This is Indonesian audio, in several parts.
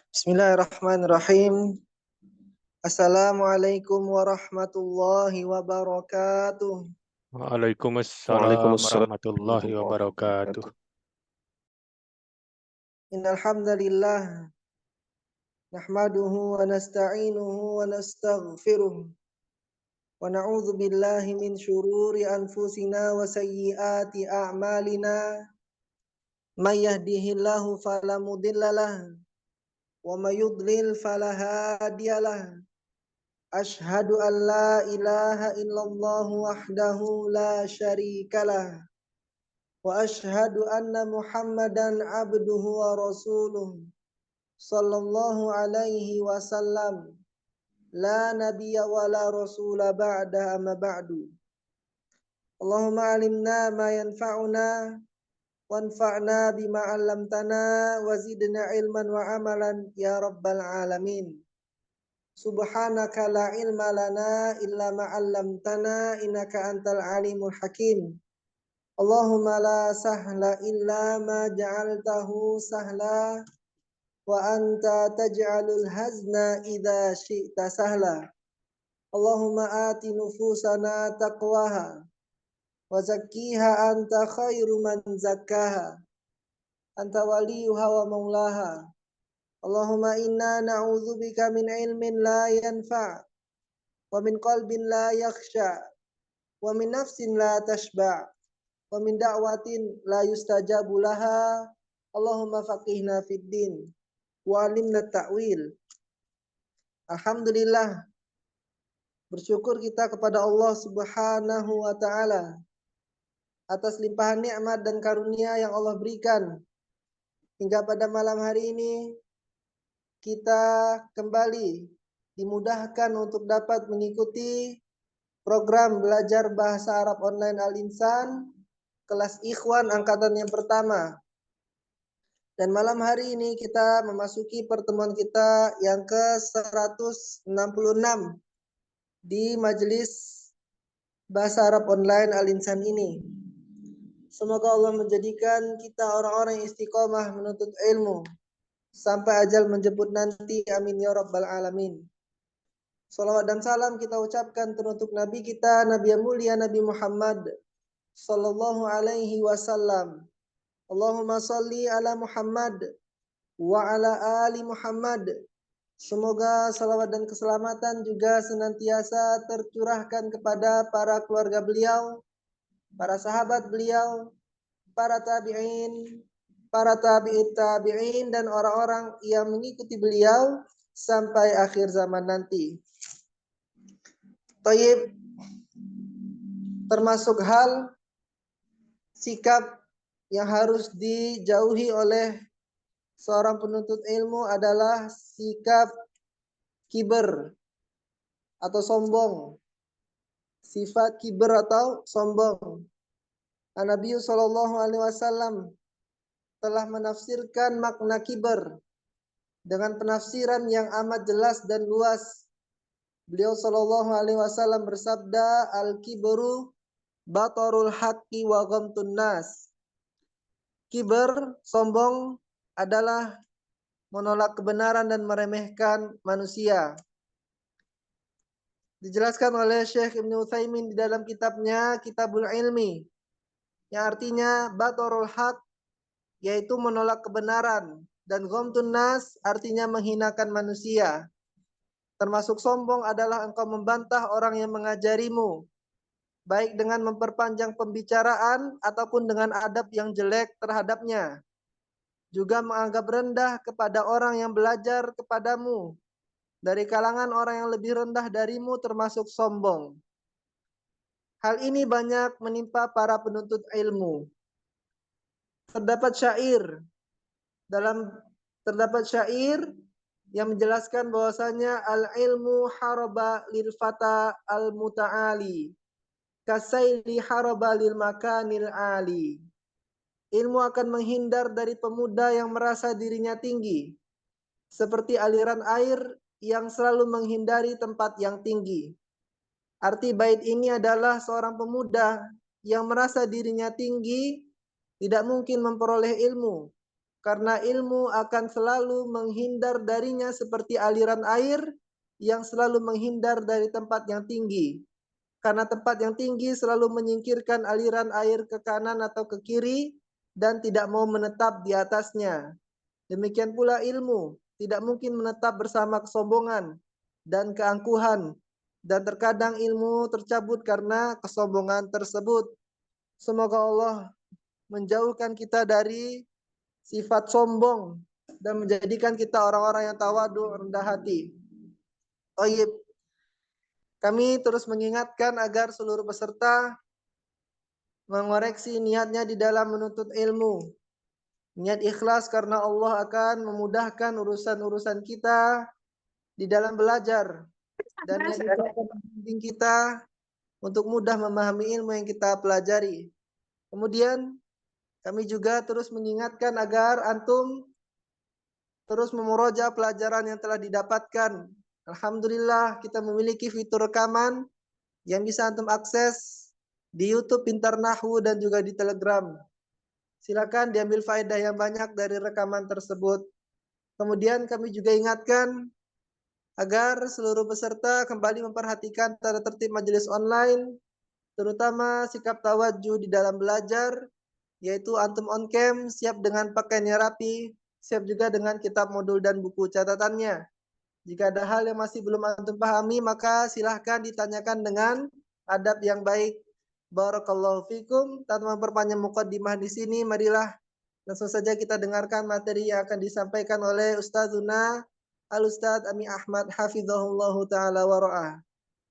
Bismillahirrahmanirrahim. Assalamualaikum warahmatullahi wabarakatuh. Waalaikumsalam Waalaikumsalam warahmatullahi warahmatullahi wabarakatuh. wabarakatuh. Innal hamdalillah nahmaduhu wa nasta'inuhu wa nastaghfiruh wa na'udzu billahi min syururi anfusina wa sayyiati a'malina. May yahdihillahu fala mudhillalah wa may yudlil fala hadiyalah. Ashhadu an la ilaha illallah wahdahu la syarikalah wa ashhadu anna Muhammadan abduhu wa rasuluh sallallahu alaihi wasallam la nabiyya wa la rasula ba'da amma ba'du. Allahumma alimna ma yanfa'una wanfa'na bima 'allamtana wa zidna ilman wa amalan ya rabbal alamin. Subhanaka la ilma lana illa ma 'allamtana innaka antal alimul hakim. Allahumma la sahla illa ma ja'altahu sahla wa anta taj'alul hazna idza syi'ta sahla. Allahumma ati nufusana taqwaha wa zakkiha anta khairu man zakkaha anta waliyuha wa maulaha. Allahumma inna na'udzubika min ilmin la yanfa' wa min qalbin la yakhsha wa min nafsin la tashba' wa min da'watin la yustajabu laha. Allahumma faqihna fid din wa alimna ta'wil. Alhamdulillah, bersyukur kita kepada Allah Subhanahu wa taala atas limpahan nikmat dan karunia yang Allah berikan hingga pada malam hari ini kita kembali dimudahkan untuk dapat mengikuti program belajar bahasa Arab online Al-Insan kelas Ikhwan angkatan yang pertama. Dan malam hari ini kita memasuki pertemuan kita yang ke-166 di majelis bahasa Arab online Al-Insan ini. Semoga Allah menjadikan kita orang-orang yang istiqomah menuntut ilmu sampai ajal menjemput nanti. Amin ya rabbal alamin. Salawat dan salam kita ucapkan teruntuk Nabi kita, Nabi yang mulia Nabi Muhammad sallallahu alaihi wasallam. Allahumma salli ala Muhammad wa ala ali Muhammad. Semoga salawat dan keselamatan juga senantiasa tercurahkan kepada para keluarga beliau, para sahabat beliau, para tabi'in, para tabi'it tabi'in, dan orang-orang yang mengikuti beliau sampai akhir zaman nanti. Tayyib, termasuk hal sikap yang harus dijauhi oleh seorang penuntut ilmu adalah sikap kiber atau sombong. Sifat kiber atau sombong. Nabi sallallahu alaihi wasallam telah menafsirkan makna kiber dengan penafsiran yang amat jelas dan luas. Beliau sallallahu alaihi wasallam bersabda, al-kibru batarul haqqi wa ghamtun nas. Kiber, sombong, adalah menolak kebenaran dan meremehkan manusia. Dijelaskan oleh Syekh Ibnu Utsaimin di dalam kitabnya Kitabul Ilmi, yang artinya batarul haq, yaitu menolak kebenaran, dan ghamtun nas artinya menghinakan manusia. Termasuk sombong adalah engkau membantah orang yang mengajarimu, baik dengan memperpanjang pembicaraan ataupun dengan adab yang jelek terhadapnya. Juga menganggap rendah kepada orang yang belajar kepadamu dari kalangan orang yang lebih rendah darimu, termasuk sombong. Hal ini banyak menimpa para penuntut ilmu. Terdapat syair yang menjelaskan bahwasanya al-ilmu haraba lil fata al-muta'ali kasaili haraba lil makanil ali. Ilmu akan menghindar dari pemuda yang merasa dirinya tinggi, seperti aliran air yang selalu menghindari tempat yang tinggi. Arti bait ini adalah seorang pemuda yang merasa dirinya tinggi tidak mungkin memperoleh ilmu, karena ilmu akan selalu menghindar darinya seperti aliran air yang selalu menghindar dari tempat yang tinggi. Karena tempat yang tinggi selalu menyingkirkan aliran air ke kanan atau ke kiri dan tidak mau menetap di atasnya. Demikian pula ilmu tidak mungkin menetap bersama kesombongan dan keangkuhan, dan terkadang ilmu tercabut karena kesombongan tersebut. Semoga Allah menjauhkan kita dari sifat sombong dan menjadikan kita orang-orang yang tawadu, rendah hati. Baik, kami terus mengingatkan agar seluruh peserta mengoreksi niatnya di dalam menuntut ilmu. Niat ikhlas karena Allah akan memudahkan urusan-urusan kita di dalam belajar. Dan niat itu akan membimbing kita untuk mudah memahami ilmu yang kita pelajari. Kemudian kami juga terus mengingatkan agar antum terus memurojaah pelajaran yang telah didapatkan. Alhamdulillah kita memiliki fitur rekaman yang bisa antum akses di YouTube Pintar Nahwu dan juga di Telegram. Silakan diambil faedah yang banyak dari rekaman tersebut. Kemudian kami juga ingatkan agar seluruh peserta kembali memperhatikan tata tertib majelis online, terutama sikap tawadhu di dalam belajar, yaitu antum on cam, siap dengan pakaiannya rapi, siap juga dengan kitab modul dan buku catatannya. Jika ada hal yang masih belum antum pahami, maka silahkan ditanyakan dengan adab yang baik. Barakallahu fikum. Tanpa memperpanjang muqaddimah di sini, marilah langsung saja kita dengarkan materi yang akan disampaikan oleh Ustazuna Al-Ustaz Ami Ahmad hafizahullahu taala wa ra'ah.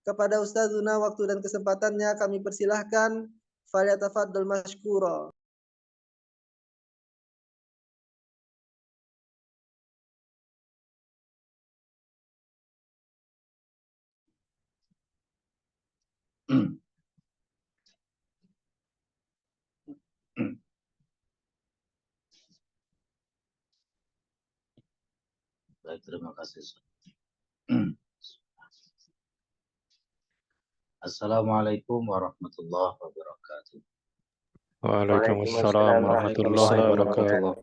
Kepada Ustazuna waktu dan kesempatannya kami persilahkan. Falyatafaddal mashkura. Baik, terima kasih. Assalamualaikum warahmatullahi wabarakatuh. Waalaikumsalam warahmatullahi wabarakatuh.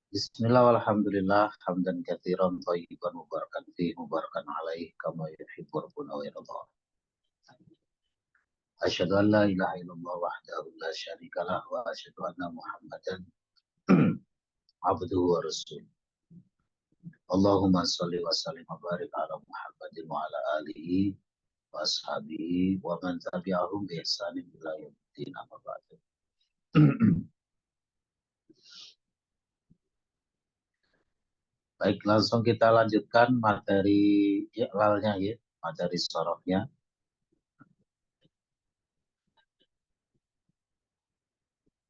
Bismillah walhamdulillah hamdan katsiran thayyiban mubarakan fi mubarakan alaih kama yuhibbu rabbuna wa yarda. Asyhadu an la ilaha illallah wahdahu la syarikalah wa asyhadu anna Muhammadan abduhu wa rasuluh. Allahumma shalli wa sallim wa barik ala Muhammadin wa ala alihi wa ashabihi wa man tabi'ahum bi ihsanin ila yaumil amma ba'du. Baik, langsung kita lanjutkan materi iklalnya ya, materi sorohnya.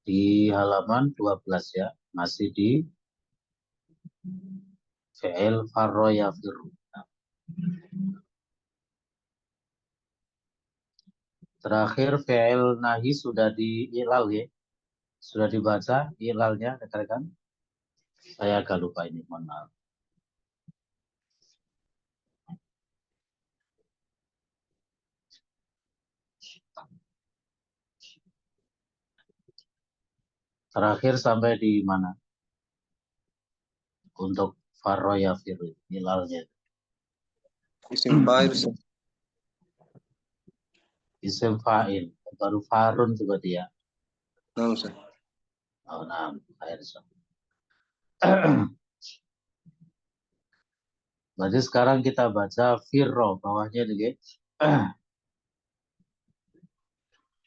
Di halaman 12 ya, masih di fi'il farra yafiru. Terakhir fi'il nahi sudah diiklal ya. Sudah dibaca iklalnya rekan-rekan? Saya agak lupa ini, mohon maaf. Terakhir sampai di mana? Untuk farra yafiru, iklalnya. Isim fa'il. Isim fa'il, baru farun juga dia. Nah, Ustaz. Oh, nah, air. Berarti sekarang kita baca firro, bawahnya nih.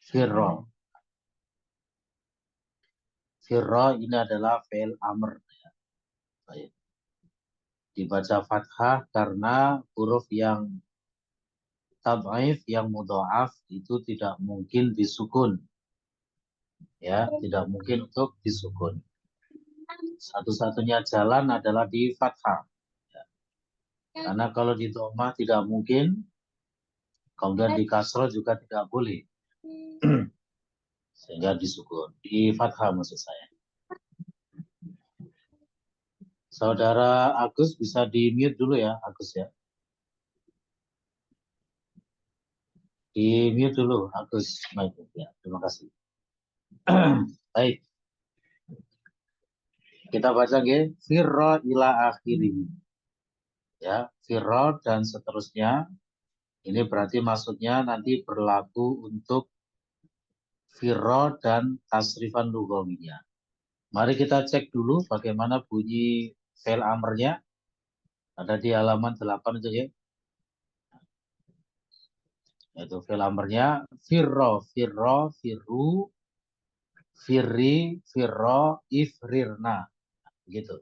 Firro. Firro ini adalah fi'il amr. Baik. Dibaca fathah karena huruf yang tad'if, yang mudha'af itu tidak mungkin disukun. Ya, tidak mungkin untuk disukun. Satu-satunya jalan adalah di fathah. Ya. Karena kalau di dhammah tidak mungkin, kemudian di kasroh juga tidak boleh. Sehingga disukun. Di fathah maksud saya. Saudara Agus bisa di-mute dulu ya, Agus ya. Di-mute dulu, Agus. Ya, terima kasih. Baik. Kita baca nggih, firra ila akhirih. Ya, firra dan seterusnya. Ini berarti maksudnya nanti berlaku untuk firra dan tasrifan lughawinya. Mari kita cek dulu bagaimana bunyi fi'il amrnya. Ada di halaman 8 itu ya. Yaitu fi'il amrnya firra, firra, firru, firri, firra, ifrirna. Gitu.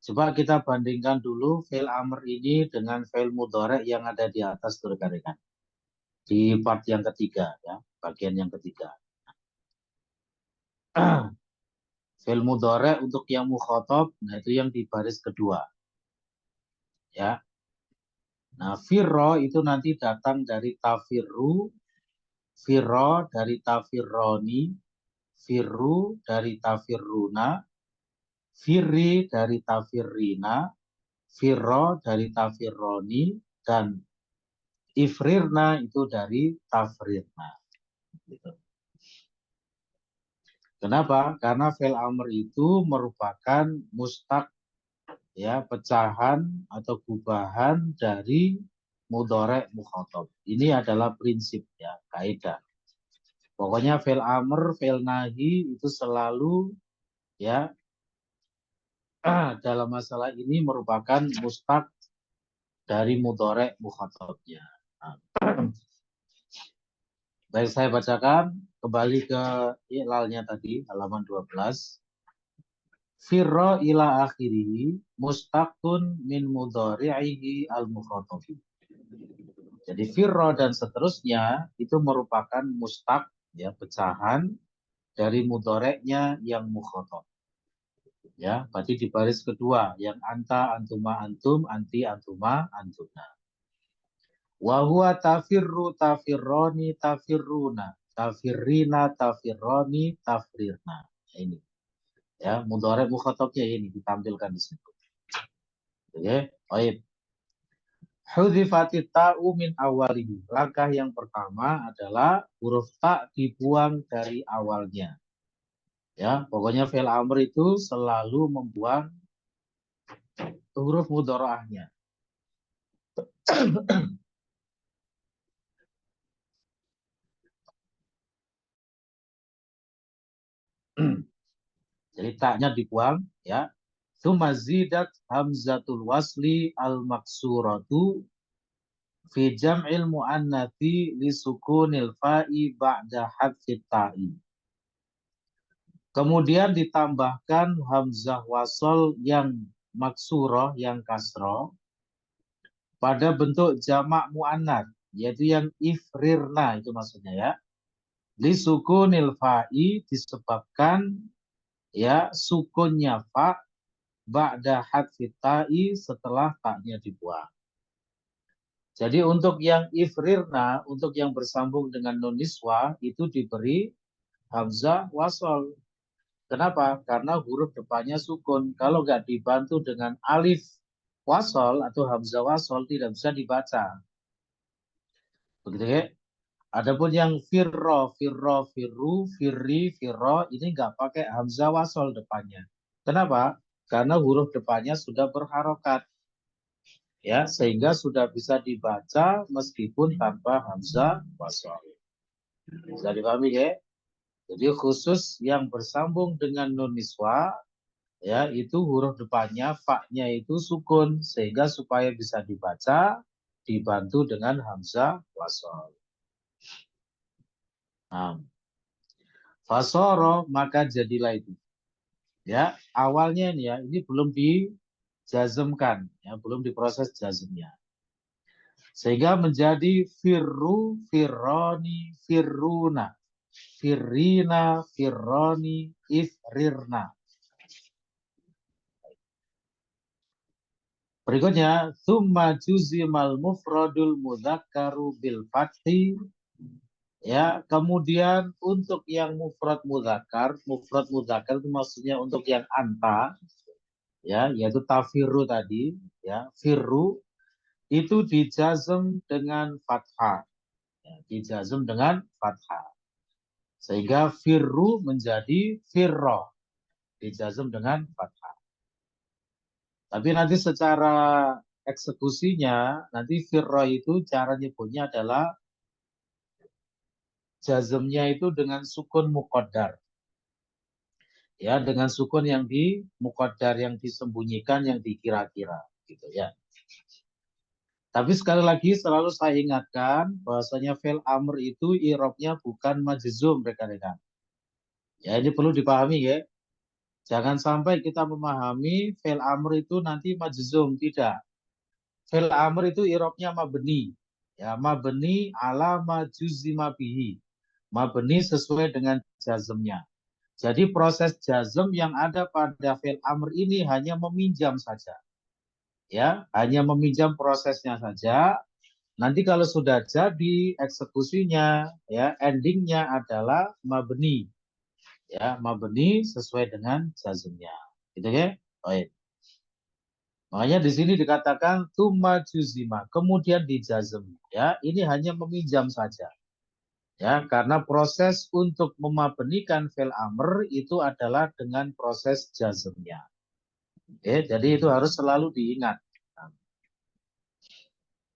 Coba kita bandingkan dulu fi'il amr ini dengan fi'il mudhari yang ada di atas tuh rekan-rekan. Di part yang ketiga ya, bagian yang ketiga. Fi'il mudhari untuk yang mukhatab, nah itu yang di baris kedua. Ya. Nah, firro itu nanti datang dari tafirru, firro dari tafirroni, firru dari tafirruna, firri dari tafirrina, firro dari tafirroni, dan ifrirna itu dari tafrirna. Gitu. Kenapa? Karena fi'il amr itu merupakan mustaq, ya, pecahan atau gubahan dari mudhari mukhatab. Ini adalah prinsip ya, kaidah. Pokoknya fi'il amr, fi'il nahi itu selalu ya dalam masalah ini merupakan mustaq dari mudhari mukhatabnya. Nah. Baik, saya bacakan kembali ke i'lalnya tadi halaman 12. Firra ila akhirih mustaqun min mudhari'ihi al-mukhatabi. Jadi firra dan seterusnya itu merupakan mustaq, ya, pecahan dari mudhari'nya yang mukhatab. Ya, berarti di baris kedua yang anta, antuma, antum, anti, antuma, antuna. Wa huwa tafirru, tafirroni, tafirruna, tafirrina, tafirroni, tafrirna. Ini. Ya, mudhari' mukhatabnya ini ditampilkan di situ. Oke, baik. Hudhifatit ta'u min awalihi. Langkah yang pertama adalah huruf ta dibuang dari awalnya. Ya, pokoknya fi'il amr itu selalu membuang huruf mudhara'ahnya. Jadi taknya dibuang, ya. Tsumma zidat hamzatul wasli al-maksuratu fi jam'il mu'annatsi li sukunil fa'i ba'da hadfit ta'i. Kemudian ditambahkan hamzah wasol yang maksurah, yang kasroh, pada bentuk jamak mu'annats, yaitu yang ifrirna, itu maksudnya ya. Li sukunil fa'i disebabkan ya sukunnya fa ba'da hadfit ta'i setelah taknya dibuang. Jadi untuk yang ifrirna, untuk yang bersambung dengan nun niswah itu diberi hamzah wasol. Kenapa? Karena huruf depannya sukun. Kalau nggak dibantu dengan alif wasol atau hamzah wasol tidak bisa dibaca. Begitu ya? Adapun yang firro, firro, firru, firri, firro ini nggak pakai hamzah wasol depannya. Kenapa? Karena huruf depannya sudah berharokat. Ya, sehingga sudah bisa dibaca meskipun tanpa hamzah wasol. Bisa dipahami ya? Jadi khusus yang bersambung dengan nun niswa, ya, itu huruf depannya fa-nya itu sukun sehingga supaya bisa dibaca dibantu dengan hamzah wasol. Nah, fasoro maka jadilah itu. Ya, awalnya ini ya, ini belum dijazmkan, ya, belum diproses jazmnya. Sehingga menjadi firru, firroni, firruna, firrina, firroni, ifrirna. Berikutnya, thumma juzimal mufradul mudzakkaru bil fathi. Ya, kemudian untuk yang mufrad mudzakkar itu maksudnya untuk yang anta, ya, yaitu tafirru tadi, ya, firru itu dijazm dengan fathah. Ya, dijazm dengan fathah. Sehingga firru menjadi firro, dijazm dengan fathah. Tapi nanti secara eksekusinya, nanti firro itu cara nyebutnya adalah jazmnya itu dengan sukun muqaddar. Ya, dengan sukun yang di muqaddar, yang disembunyikan, yang dikira-kira, gitu ya. Tapi sekali lagi selalu saya ingatkan bahwasanya fi'il amr itu i'rabnya bukan majzum, rekan-rekan. Ya, ini perlu dipahami ya. Jangan sampai kita memahami fi'il amr itu nanti majzum, tidak. Fi'il amr itu i'rabnya mabni. Ya, mabni ala majuzima bihi. Mabni sesuai dengan jazmnya. Jadi proses jazm yang ada pada fi'il amr ini hanya meminjam saja. Ya, hanya meminjam prosesnya saja. Nanti kalau sudah jadi eksekusinya, ya, endingnya adalah mabni. Ya, mabni sesuai dengan jazmnya. Gitu ya? Baik. Makanya di sini dikatakan tuma juzima, kemudian dijazm. Ya, ini hanya meminjam saja. Ya, karena proses untuk memabnikan fi'il amr itu adalah dengan proses jazmnya. Oke, jadi itu harus selalu diingat.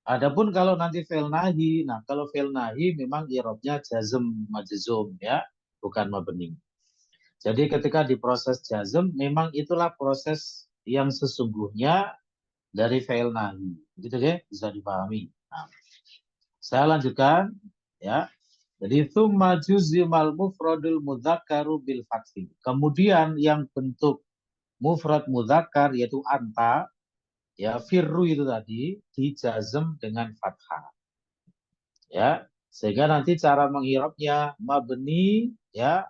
Adapun kalau nanti fi'il nahi, nah kalau fi'il nahi memang i'rabnya jazm majzum ya, bukan mabni. Jadi ketika diproses jazm, memang itulah proses yang sesungguhnya dari fi'il nahi. Gitu ya, bisa dipahami. Nah, saya lanjutkan ya. Jadi tsumma juzimal mufradul mudzakkaru bil fathi. Kemudian yang bentuk mufrad mudzakkar yaitu anta, ya firru itu tadi dijazm dengan fathah. Ya, sehingga nanti cara mengirabnya mabni ya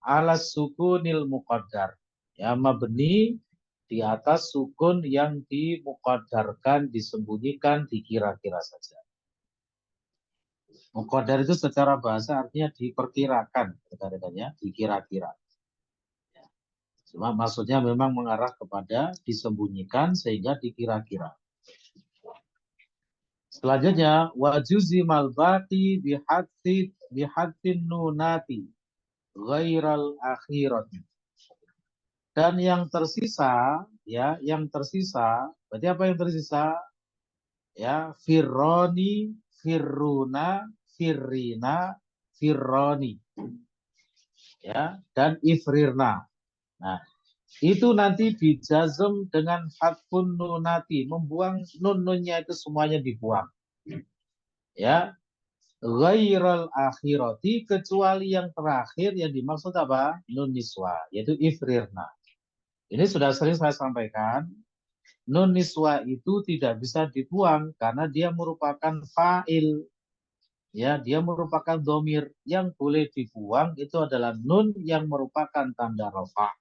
ala sukunil muqaddar. Ya, mabni di atas sukun yang dimuqaddarkan, disembunyikan, dikira-kira saja. Muqaddar itu secara bahasa artinya diperkirakan, rekan-rekannya, dikira-kira. Ya. Cuma maksudnya memang mengarah kepada disembunyikan sehingga dikira-kira. Selanjutnya wajuzimal baqi bihadfin nunati ghairal akhirati. Dan yang tersisa ya, yang tersisa, berarti apa yang tersisa? Ya, firroni, firruna, firrina, firroni. Ya, dan ifrirna. Nah, itu nanti dijazm dengan hadfun nunati, membuang nun-nunnya itu semuanya dibuang. Ya, ghairal akhirati, kecuali yang terakhir yang dimaksud apa? Nun niswa, yaitu ifrirna. Ini sudah sering saya sampaikan. Nun niswa itu tidak bisa dibuang karena dia merupakan fa'il. Ya, dia merupakan domir. Yang boleh dibuang itu adalah nun yang merupakan tanda rafa.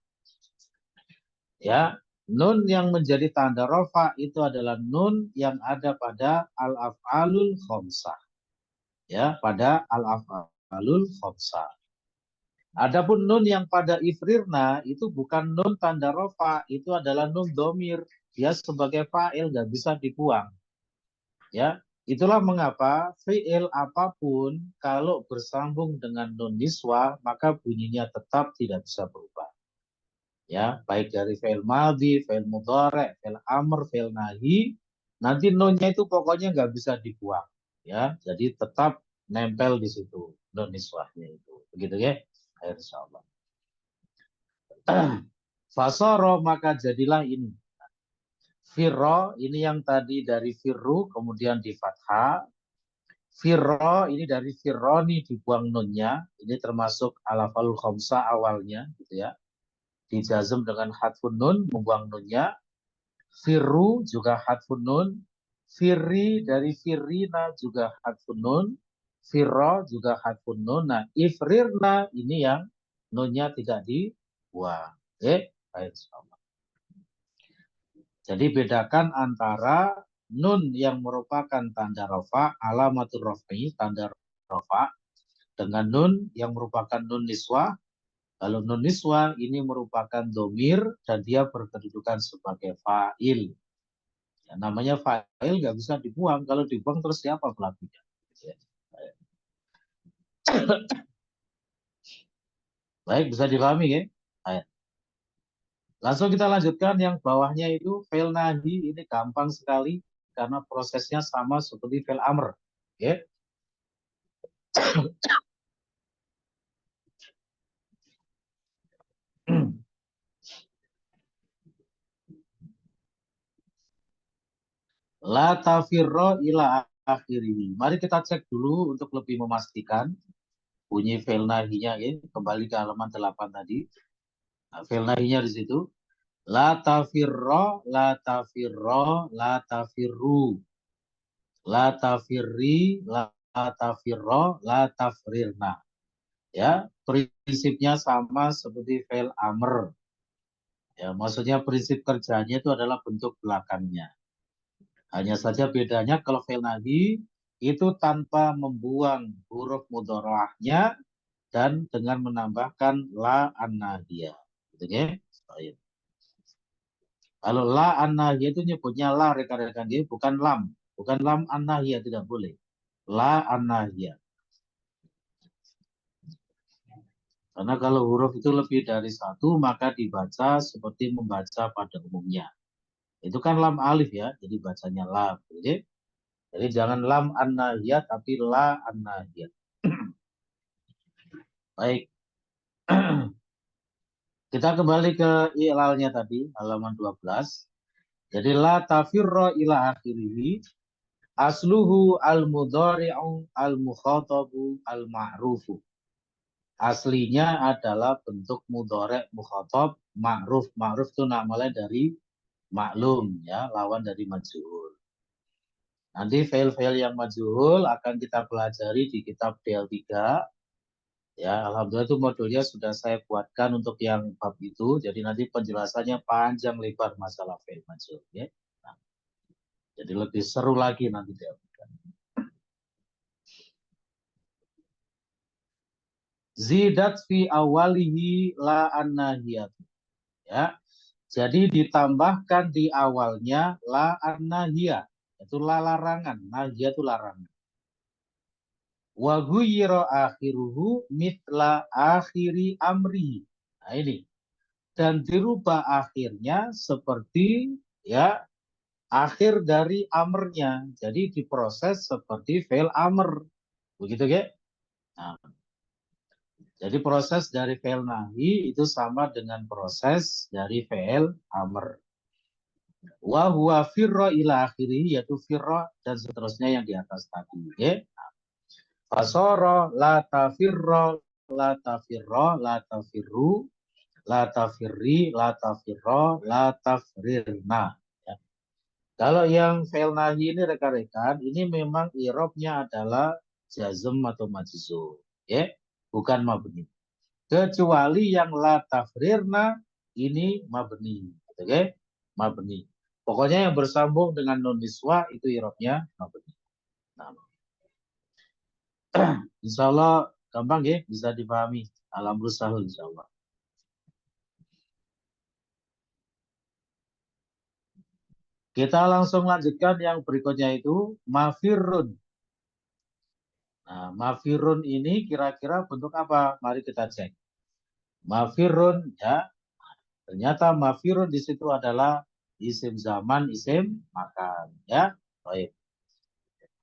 Ya, nun yang menjadi tanda rafa itu adalah nun yang ada pada al-af'alul khamsah. Ya, pada al-af'alul khamsah. Adapun nun yang pada ifrirna itu bukan nun tanda rafa, itu adalah nun domir. Dia sebagai fa'il nggak bisa dibuang. Ya, itulah mengapa fi'il apapun kalau bersambung dengan nun niswa maka bunyinya tetap tidak bisa berubah. Ya, baik dari fi'il madhi, fi'il mudhari', fi'il amr, fi'il nahi, nanti nunnya itu pokoknya nggak bisa dibuang. Ya, jadi tetap nempel di situ nun niswahnya itu. Begitu ya? Insyaallah. Fasoro, maka jadilah ini. Firro, ini yang tadi dari firru, kemudian di fathah. Firro, ini dari firroni, dibuang nunnya. Ini termasuk alafalul khamsa awalnya. Gitu ya. Dijazm dengan hadfun nun, membuang nunnya. Firru juga hadfun nun. Firri dari firrina juga hadfun nun. Firro juga hadfun nun. Nah, ifrirna ini yang nunnya tidak dibuang. Oke, baik. Jadi bedakan antara nun yang merupakan tanda rafa, alamatul rafi, tanda rafa, dengan nun yang merupakan nun niswa. Kalau nun niswa ini merupakan domir dan dia berkedudukan sebagai fa'il. Ya, namanya fa'il nggak bisa dibuang. Kalau dibuang terus siapa pelakunya? Baik, bisa dipahami ya? Baik. Langsung kita lanjutkan yang bawahnya itu fail nahi, ini gampang sekali karena prosesnya sama seperti fail amr. Ya. La tafirro ila akhirih. Mari kita cek dulu untuk lebih memastikan bunyi fail nahinya ya. Kembali ke halaman 8 tadi. Nah, fail nahinya di situ. La tafirro, la tafirro, la tafirru. La tafirri, la tafirro, la tafrirna. Ya, prinsipnya sama seperti fail amr. Ya, maksudnya prinsip kerjanya itu adalah bentuk belakangnya. Hanya saja bedanya kalau fail nahi itu tanpa membuang huruf mudhora'ahnya dan dengan menambahkan la an-nahiyah. Gitu ya. Baik. Kalau la an-nahiyah itu nyebutnya la rekan-rekan dia, bukan lam. Bukan lam an-nahiyah, tidak boleh. La an-nahiyah. Karena kalau huruf itu lebih dari satu, maka dibaca seperti membaca pada umumnya. Itu kan lam alif ya, jadi bacanya lam. Jadi jangan lam an-nahiyah, tapi la an-nahiyah. Baik. Kita kembali ke i'lalnya tadi, halaman 12. Jadi la tafirra ila akhirih, asluhu al-mudhari'u al-mukhatabu al-ma'rufu. Aslinya adalah bentuk mudhari' mukhatab ma'ruf. Ma'ruf itu namanya dari maklum ya, lawan dari majhul. Nanti fail-fail yang majhul akan kita pelajari di kitab DL3. Ya, alhamdulillah itu modulnya sudah saya buatkan untuk yang bab itu. Jadi nanti penjelasannya panjang lebar masalah fail majhul ya. Nah, jadi lebih seru lagi nanti DL3. Zidat fi awalihi la an-nahiyat. Ya. Jadi ditambahkan di awalnya la an-nahiyah. Itu la larangan, nahiyah itu larangan. Wa ghuyira akhiruhu mitla akhiri amri. Nah ini. Dan dirubah akhirnya seperti ya akhir dari amrnya. Jadi diproses seperti fail amr. Begitu ya? Nah, jadi proses dari fail nahi itu sama dengan proses dari fail amr. Wa huwa firra ila akhiri, yaitu firra dan seterusnya yang di atas tadi. Ya? Fasara la tafirra, la tafirra, la tafirru, la tafirri, la tafirra, la tafrirna. Ya. Kalau yang fail nahi ini rekan-rekan, ini memang i'rabnya adalah jazm atau majzum, ya, bukan mabni. Kecuali yang la tafrirna ini mabni, oke? Okay? Mabni. Pokoknya yang bersambung dengan nun niswa itu i'rabnya mabni. Nah. Insya Allah gampang ya, bisa dipahami. Alhamdulillah sahul insya Allah. Kita langsung lanjutkan yang berikutnya itu mafirun. Nah, mafirun ini kira-kira bentuk apa? Mari kita cek. Mafirun ya, ternyata mafirun di situ adalah isim zaman, isim makan ya. Baik.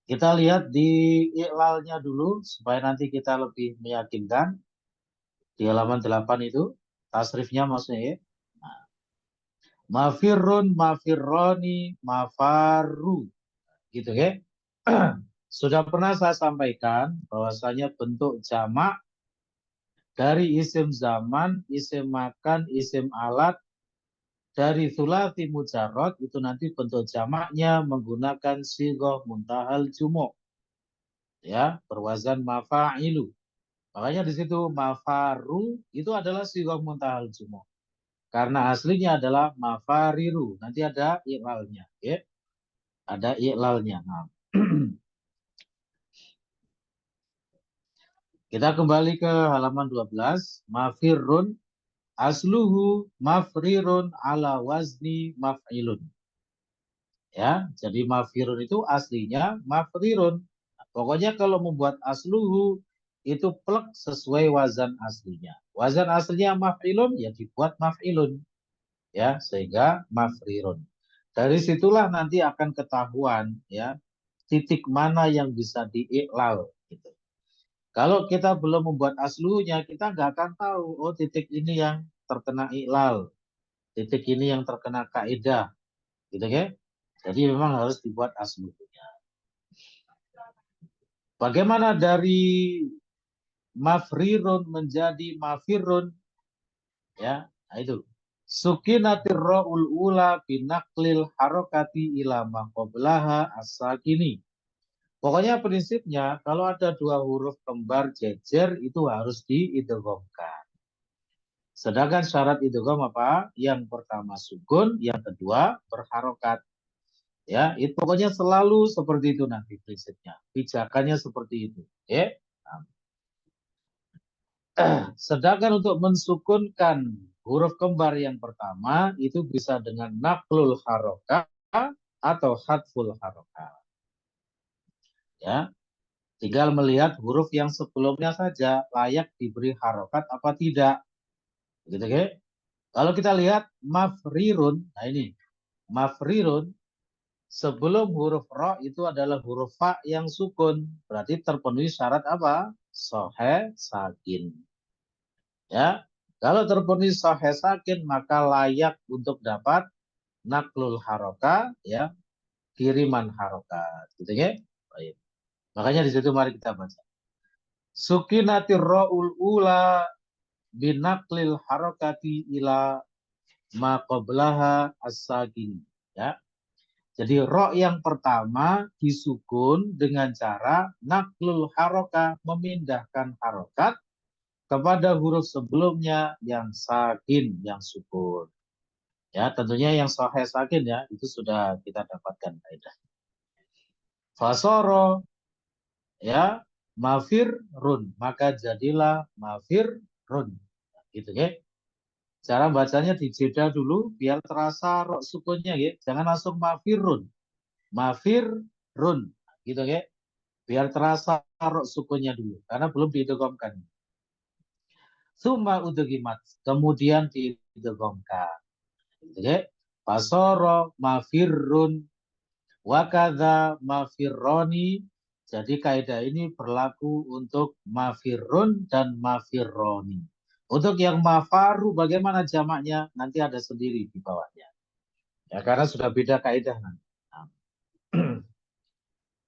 Kita lihat di i'lalnya dulu supaya nanti kita lebih meyakinkan. Di halaman 8 itu tasrifnya maksudnya ya. Nah, mafirun, mafirroni, mafaru. Gitu ya. Sudah pernah saya sampaikan bahwasanya bentuk jamak dari isim zaman, isim makan, isim alat dari sulati mujarrad itu nanti bentuk jamaknya menggunakan sighah muntahal jumu'. Ya, berwazan mafa'ilu. Makanya di situ mafaru itu adalah sighah muntahal jumu'. Karena aslinya adalah mafariru. Nanti ada i'lalnya, ya. Ada i'lalnya. Nah. Kita kembali ke halaman 12. Mafirun asluhu mafrirun ala wazni maf'ilun. Ya, jadi mafirun itu aslinya mafrirun. Pokoknya kalau membuat asluhu itu plek sesuai wazan aslinya. Wazan aslinya maf'ilun, ya dibuat maf'ilun. Ya, sehingga mafrirun. Dari situlah nanti akan ketahuan ya titik mana yang bisa diiklal gitu. Kalau kita belum membuat aslunya, kita nggak akan tahu, oh titik ini yang terkena iklal, titik ini yang terkena kaidah, gitu ya. Jadi memang harus dibuat aslunya. Bagaimana dari mafrirun menjadi mafirun? Ya, nah itu. Sukinatir ra'ul ula binaklil harokati ila maqoblaha as-sakini. Pokoknya prinsipnya kalau ada dua huruf kembar jejer itu harus diidghamkan. Sedangkan syarat idgham apa? Yang pertama sukun, yang kedua berharokat. Ya, itu pokoknya selalu seperti itu nanti prinsipnya. Pijakannya seperti itu. Ya. Sedangkan untuk mensukunkan huruf kembar yang pertama itu bisa dengan naklul harokah atau hadful harokah. Ya, tinggal melihat huruf yang sebelumnya saja layak diberi harokat apa tidak. Gitu ya. Kalau kita lihat mafrirun, nah ini mafrirun sebelum huruf ro itu adalah huruf fa yang sukun. Berarti terpenuhi syarat apa? Sohe sakin. Ya, kalau terpenuhi sohe sakin maka layak untuk dapat naklul haroka, ya, kiriman harokat, gitu ya. Baik. Makanya di situ mari kita baca. Sukinatir ro'ul ula binaklil harokati ila maqoblaha as-sakin. Ya. Jadi ro yang pertama disukun dengan cara naklul haroka, memindahkan harokat kepada huruf sebelumnya yang sakin, yang sukun. Ya, tentunya yang sahih sakin ya, itu sudah kita dapatkan kaidah. Fasoro ya, mafir run, maka jadilah mafir run. Gitu ya. Cara bacanya dijeda dulu biar terasa rok sukunnya ya. Jangan langsung mafir run. Mafir run. Gitu ya. Biar terasa rok sukunnya dulu karena belum diidghamkan. Suma udugimat, kemudian diidghamkan. Jadi fasoro mafirrun wakadha mafirroni. Jadi kaidah ini berlaku untuk mafirrun dan mafirroni. Untuk yang mafaru bagaimana jamaknya? Nanti ada sendiri di bawahnya. Ya karena sudah beda kaidah nanti. Nah.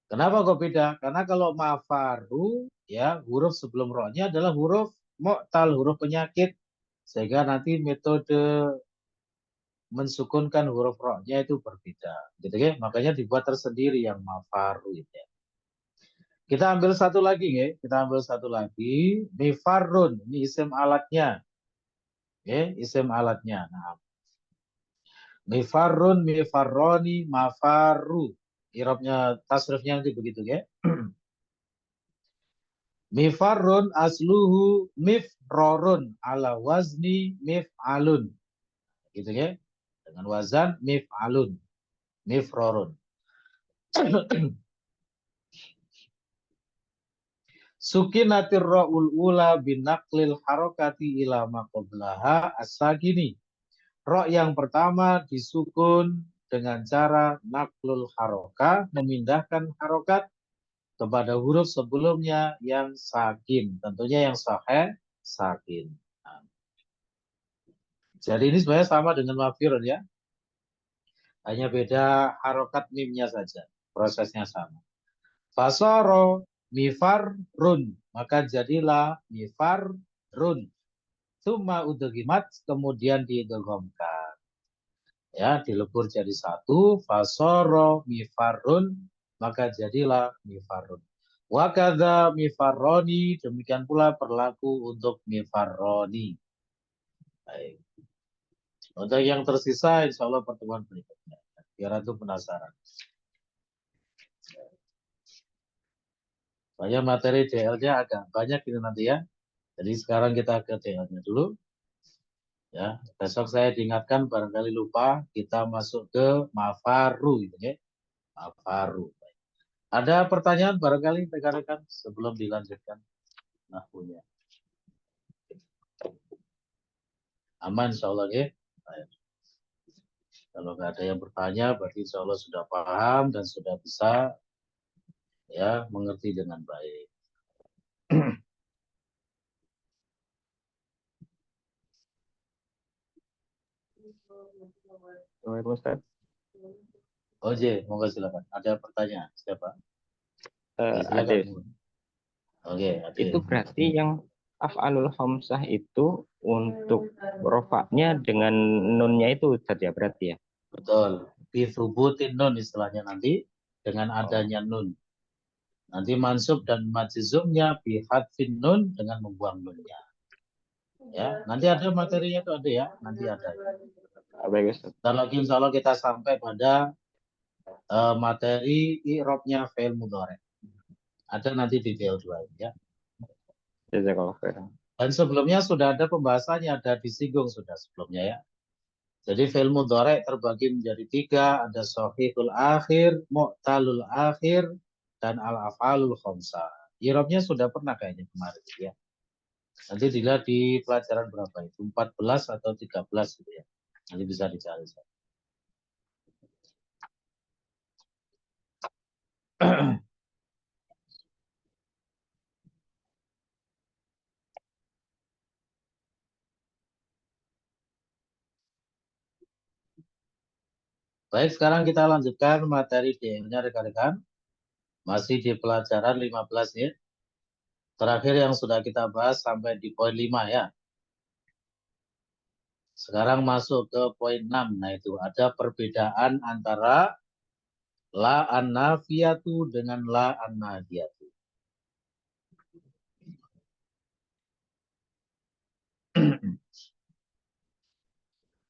Kenapa kok beda? Karena kalau mafaru ya huruf sebelum rohnya adalah huruf mu'tal, huruf penyakit. Sehingga nanti metode mensukunkan huruf rohnya itu berbeda. Gitu ya. Makanya dibuat tersendiri yang mafaru itu ya. Kita ambil satu lagi ya. Kita ambil satu lagi. Mifarun. Ini isim alatnya. Ya, isim alatnya. Nah, mifarun, mifarroni, mafaru. Irobnya, tasrifnya nanti begitu ya. Mifarun asluhu mifrorun ala wazni mif'alun. Gitu ya. Dengan wazan mif'alun. Mifrorun. Sukinatir ra'ul ula binaklil harokati ila maqoblaha as-sakini. Ro yang pertama disukun dengan cara naklul haroka, memindahkan harokat kepada huruf sebelumnya yang sakin. Tentunya yang sahih sakin. Nah. Jadi ini sebenarnya sama dengan mafirun ya. Hanya beda harokat mimnya saja. Prosesnya sama. Fasoro mifar run. Maka jadilah mifar run. Suma udagimat kemudian diidghamkan. Ya, dilebur jadi satu. Fasoro mifarun. Maka jadilah mifarun. Wakadha mifarroni. Demikian pula berlaku untuk mifarroni. Baik. Untuk yang tersisa insya Allah pertemuan berikutnya. Biar itu penasaran. Banyak materi DL-nya agak banyak ini nanti ya. Jadi sekarang kita ke DL-nya dulu. Ya, besok saya diingatkan barangkali lupa kita masuk ke mafaru gitu ya. Mafaru. Ada pertanyaan barangkali rekan-rekan sebelum dilanjutkan nahwunya. Aman insya Allah ya. Baik. Kalau nggak ada yang bertanya, berarti insya Allah sudah paham dan sudah bisa ya mengerti dengan baik. Baik, Ustaz. Oke, monggo silakan. Ada pertanyaan? Siapa? Ya, Ade. silakan. Oke, Ade. Itu berarti yang af'alul khamsah itu untuk rofaknya dengan nunnya itu Ustaz ya berarti ya. Betul. Bithubutin nun istilahnya nanti dengan adanya nun. Nanti mansub dan majzumnya bihadfin nun dengan membuang nunnya. Ya, nanti ada materinya itu ada ya, nanti ada. Baik Ustaz. Ntar lagi insya Allah kita sampai pada materi i'rabnya fi'il mudhari. Ada nanti di VO2 ya. Jazakallahu khairan. Dan sebelumnya sudah ada pembahasannya, ada disinggung sudah sebelumnya ya. Jadi fi'il mudhari terbagi menjadi 3, ada shahihul akhir, mu'talul akhir, dan al-af'alul khamsah. I'rabnya sudah pernah kayaknya kemarin ya. Nanti dilihat di pelajaran berapa itu, 14 atau 13 gitu ya. Nanti bisa dicari. Baik, sekarang kita lanjutkan materi DM-nya rekan-rekan. Masih di pelajaran 15 ya. Terakhir yang sudah kita bahas sampai di poin 5 ya. Sekarang masuk ke poin 6. Nah itu ada perbedaan antara la an-nafiyatu dengan la an-nahiyatu.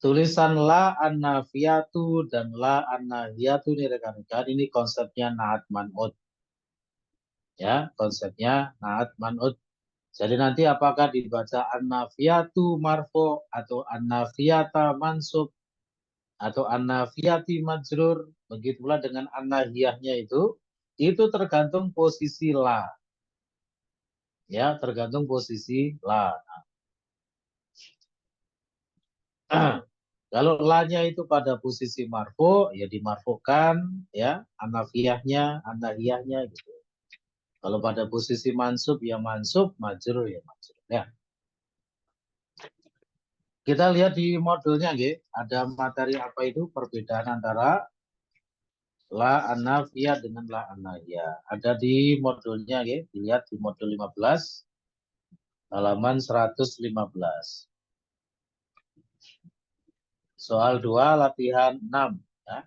Tulisan la an-nafiyatu dan la an-nahiyatu ini rekan-rekan, ini konsepnya na'at man'ud. Ya, konsepnya na'at man'ud. Jadi nanti apakah dibaca an-nafiyatu marfu atau an-nafiyata mansub atau an-nafiyati majrur, begitu pula dengan an-nahiyahnya itu tergantung posisi la. Ya, tergantung posisi la. Kalau la-nya itu pada posisi marfu, ya dimarfukan, ya, an-nafiyahnya, an-nahiyahnya gitu. Kalau pada posisi mansub, ya mansub, majrur, ya majrur. Ya. Kita lihat di modulnya, ada materi apa itu perbedaan antara la an-nafiyah dengan la an-nahiyah. Ada di modulnya, dilihat di modul 15, halaman 115. Soal 2, latihan 6. Ya.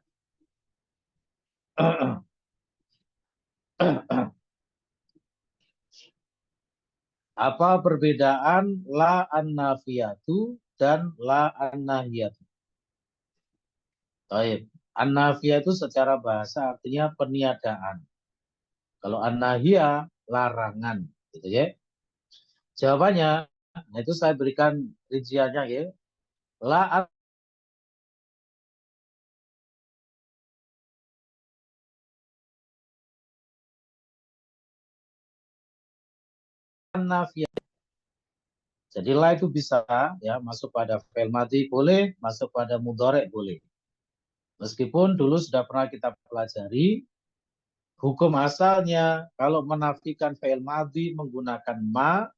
Apa perbedaan la an-nafiyatu dan la an-nahiyatu? Baik. An-nafiyah itu secara bahasa artinya peniadaan. Kalau an-nahiyah larangan, gitu ya. Jawabannya, nah itu saya berikan rinciannya ya. La an-nafiyah. Jadi la itu bisa ya masuk pada fi'il madhi boleh, masuk pada mudhari boleh. Meskipun dulu sudah pernah kita pelajari hukum asalnya kalau menafikan fi'il madhi menggunakan ma,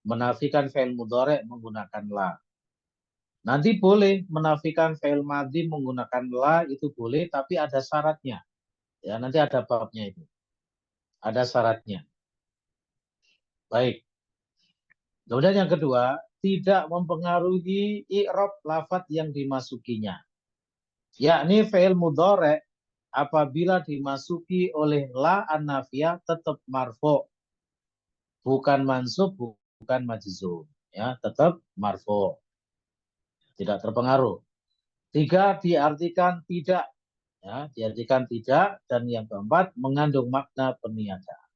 menafikan fi'il mudhari menggunakan la. Nanti boleh menafikan fi'il madhi menggunakan la itu boleh, tapi ada syaratnya. Ya, nanti ada babnya itu. Ada syaratnya. Baik. Kemudian yang kedua, tidak mempengaruhi i'rab lafadz yang dimasukinya. Yakni fi'il mudhari apabila dimasuki oleh la an-nafiyah tetap marfu. Bukan mansub, bukan majzum. Ya, tetap marfu. Tidak terpengaruh. 3, diartikan tidak. Ya, diartikan tidak. Dan yang keempat, mengandung makna peniadaan.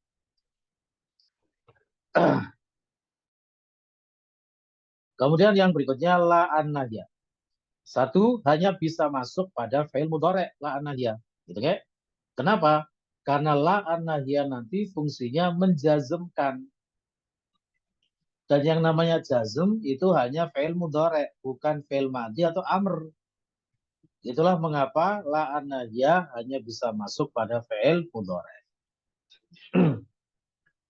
Kemudian yang berikutnya la an-nahiyah. 1, hanya bisa masuk pada fi'il mudhari la an-nahiyah. Gitu kan? Kenapa? Karena la an-nahiyah nanti fungsinya menjazmkan. Dan yang namanya jazm itu hanya fi'il mudhari, bukan fi'il madhi atau amr. Itulah mengapa la an-nahiyah hanya bisa masuk pada fi'il mudhari.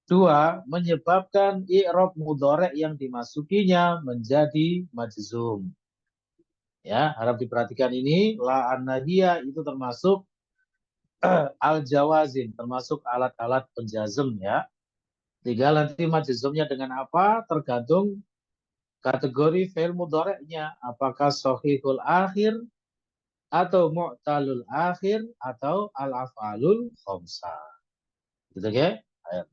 Dua, menyebabkan i'rab mudhari yang dimasukinya menjadi majzum. Ya, harap diperhatikan ini, la an-nahiyah itu termasuk al-jawazim, termasuk alat-alat penjazm ya. Tinggal nanti majzumnya dengan apa tergantung kategori fi'il mudhari'nya, apakah sahihul akhir atau mu'talul akhir atau al-af'alul khamsah. Gitu ya? Ayo.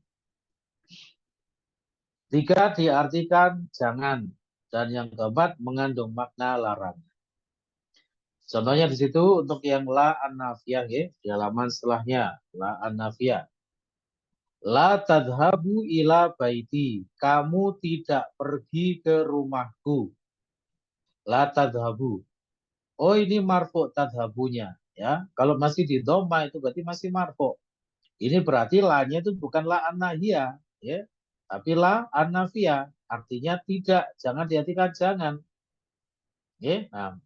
Tiga, diartikan jangan, dan yang keempat mengandung makna larang. Contohnya di situ untuk yang la an-nafiyah ya, di halaman setelahnya la an-nafiyah. La tadhabu ila baiti, kamu tidak pergi ke rumahku. La tadhabu. Oh ini marfu tadhabunya ya. Kalau masih di dhamma itu berarti masih marfu. Ini berarti la-nya itu bukan la an-nahiyah ya, tapi la an-nafiyah. Artinya tidak, jangan diartikan jangan. Ya, nah.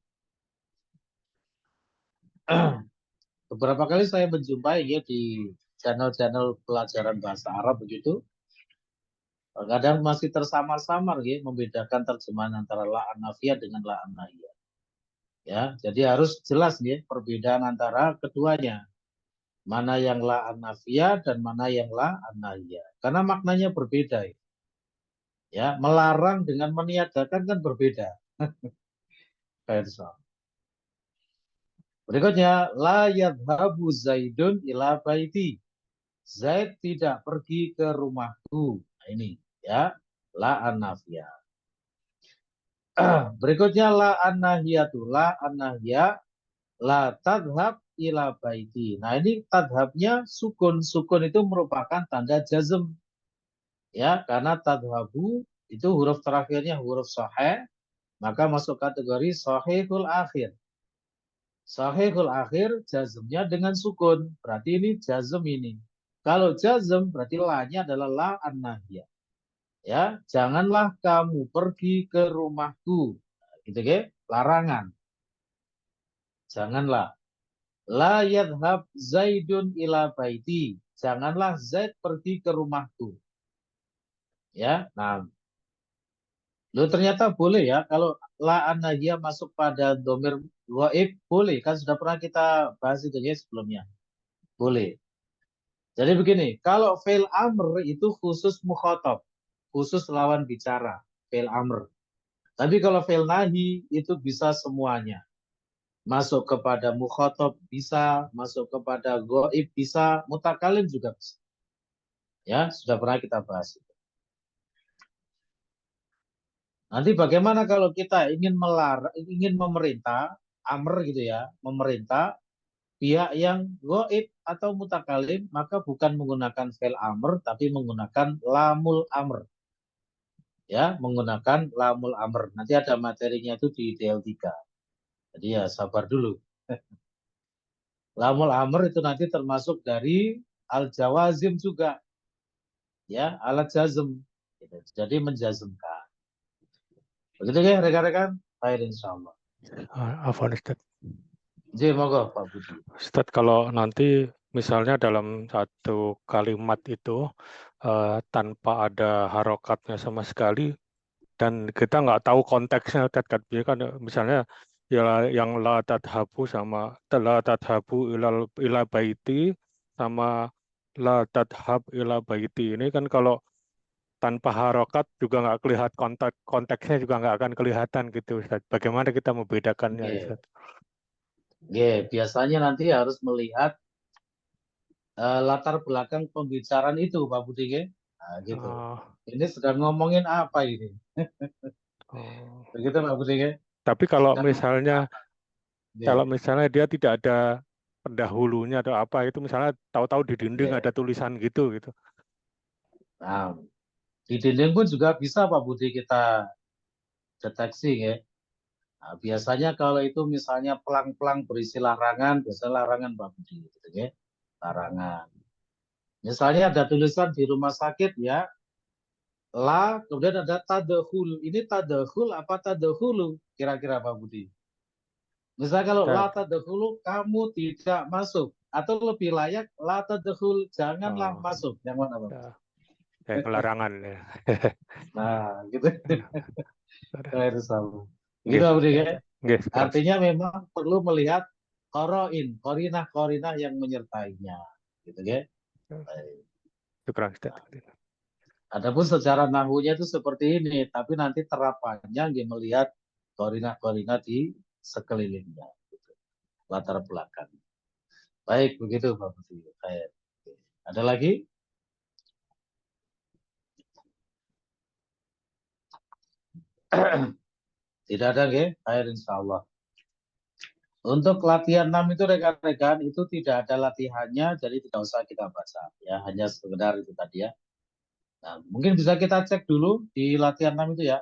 Beberapa kali saya menjumpai ya di channel-channel pelajaran bahasa Arab begitu. Kadang masih tersamar-samar ya membedakan terjemahan antara la an-nafiyah dengan la an-nahiyah. Ya, jadi harus jelas nih perbedaan antara keduanya. Mana yang la an-nafiyah dan mana yang la an-nahiyah. Karena maknanya berbeda. Ya, melarang dengan meniadakan kan berbeda. Berikutnya, la yadhabu Zaidun ila baiti. Zaid tidak pergi ke rumahku. Nah, ini ya, la an-nafiyah. Berikutnya la an-nahiyatu, la an-nahiyah, la tadhab ila baiti. Nah, ini tadhabnya sukun. Sukun itu merupakan tanda jazm. Ya, karena tadhabu itu huruf terakhirnya huruf sahih, maka masuk kategori sahihul akhir. Sahihul akhir jazmnya dengan sukun. Berarti ini jazm ini. Kalau jazm berarti la-nya adalah la an-nahiyah. Ya, janganlah kamu pergi ke rumahku. Gitu ke? Larangan. Janganlah. La yadhab Zaidun ila baiti. Janganlah Zaid pergi ke rumahku. Ya, nah. Loh, ternyata boleh ya kalau la an-nahiyah masuk pada domir ghaib, boleh kan sudah pernah kita bahas itu ya sebelumnya. Boleh. Jadi begini, kalau fi'il amr itu khusus mukhatab, khusus lawan bicara, fi'il amr. Tapi kalau fi'il nahi itu bisa semuanya. Masuk kepada mukhatab bisa, masuk kepada ghaib bisa, mutakalim juga bisa. Ya, sudah pernah kita bahas. Nanti bagaimana kalau kita ingin ingin memerintah, amr gitu ya, memerintah pihak yang ghaib atau mutakalim, maka bukan menggunakan fi'il amr, tapi menggunakan lamul amr. Ya, menggunakan lamul amr. Nanti ada materinya itu di DL3. Jadi ya sabar dulu. Lamul amr itu nanti termasuk dari al-jawazim juga. Ya, alat jazm. Jadi menjazmkan. Begitu ya rekan-rekan? Baik insyaallah. Afwan Ustaz. Jadi monggo Pak Budi. Ustaz, kalau nanti misalnya dalam satu kalimat itu tanpa ada harokatnya sama sekali dan kita nggak tahu konteksnya, Ustaz, kan misalnya ya yang la tadhabu sama la tadhabu ila baiti sama la tadhab ila baiti ini kan kalau tanpa harokat juga nggak kelihatan konteksnya juga nggak akan kelihatan gitu Ustaz. Bagaimana kita membedakannya Ustaz? Biasanya nanti harus melihat latar belakang pembicaraan itu Pak Budi. Nah, gitu. Ini sedang ngomongin apa ini? Begitu Pak Budi. Tapi kalau misalnya dia tidak ada pendahulunya atau apa itu, misalnya tahu-tahu di dinding ada tulisan gitu. Nah, di dinding pun juga bisa Pak Budi kita deteksi ya. Nah, biasanya kalau itu misalnya pelang-pelang berisi larangan, biasanya larangan Pak Budi gitu ya. Larangan. Misalnya ada tulisan di rumah sakit ya, La, kemudian ada tadkhul. Ini tadkhul apa tadkhulu? Kira-kira Pak Budi? Misalnya kalau la tadkhulu, kamu tidak masuk. Atau lebih layak, la tadkhul, janganlah masuk. Yang mana Pak? Yang larangan ya. Nah, gitu. Nah, itu sama. Gitu Nggih. Pak Budi ya? Nggih, Artinya memang perlu melihat korinah-korinah yang menyertainya. Gitu ya. Syukran, Ustaz. Adapun secara nahunya itu seperti ini, tapi nanti terapannya dia melihat korinah-korinah di sekelilingnya, gitu. Latar belakang. Baik, begitu Pak Budi. Baik. Ada lagi? Tidak ada, ya? Baik, insya Allah. Untuk latihan 6 itu rekan-rekan itu tidak ada latihannya, jadi tidak usah kita baca. Ya, hanya sekedar itu tadi ya. Nah, mungkin bisa kita cek dulu di latihan 6 itu ya.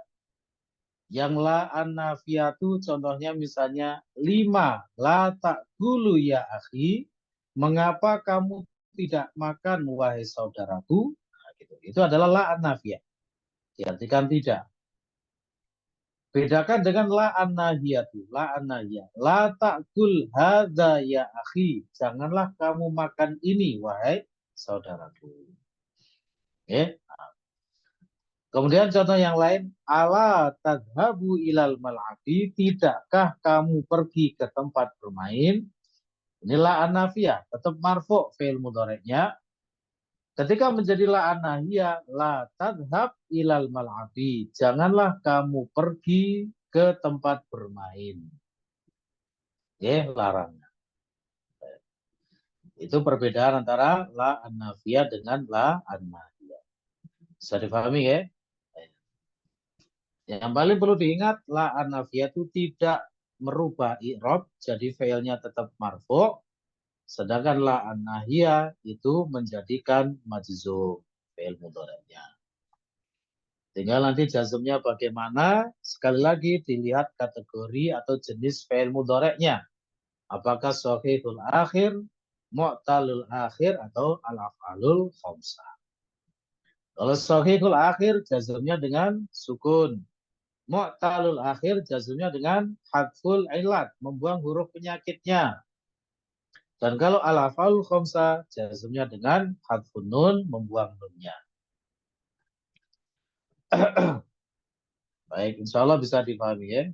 Yang la an-nafiyatu contohnya misalnya 5 la ta'kulu ya akhi, mengapa kamu tidak makan wahai saudaraku? Nah, gitu. Itu adalah la an-nafiyah. Diartikan tidak. Bedakan dengan la an-nahiyatu, la an-nahiyah. La ta'kul hadza ya akhi, janganlah kamu makan ini wahai saudaraku. Oke. Kemudian contoh yang lain, ala tadhabu ilal mal'abi, tidakkah kamu pergi ke tempat bermain? Inilah an-nafiyah, tetap marfu' fi'il mudhari'nya. Ketika menjadi la an-nahiyah, la tadhab ilal mal'abi, janganlah kamu pergi ke tempat bermain. Ya, larangan. Itu perbedaan antara la an-nafiyah dengan la an-nahiyah. Bisa dipahami ya? Yang paling perlu diingat, la an-nafiyah itu tidak merubah i'rab, jadi fi'ilnya tetap marfu', sedangkan la an-nahiyah itu menjadikan majzum fi'il mudhari'nya. Tinggal nanti jazmnya bagaimana, sekali lagi dilihat kategori atau jenis fi'il mudhari'nya. Apakah shahihul akhir, mu'talul akhir, atau al-af'alul khamsah. Kalau shahihul akhir, jazmnya dengan sukun. Mu'talul akhir jazmnya dengan hadful ilat, membuang huruf penyakitnya. Dan kalau al-af'alul khamsah jazmnya dengan hadfun nun, membuang nunnya. Baik, insya Allah bisa dipahami ya.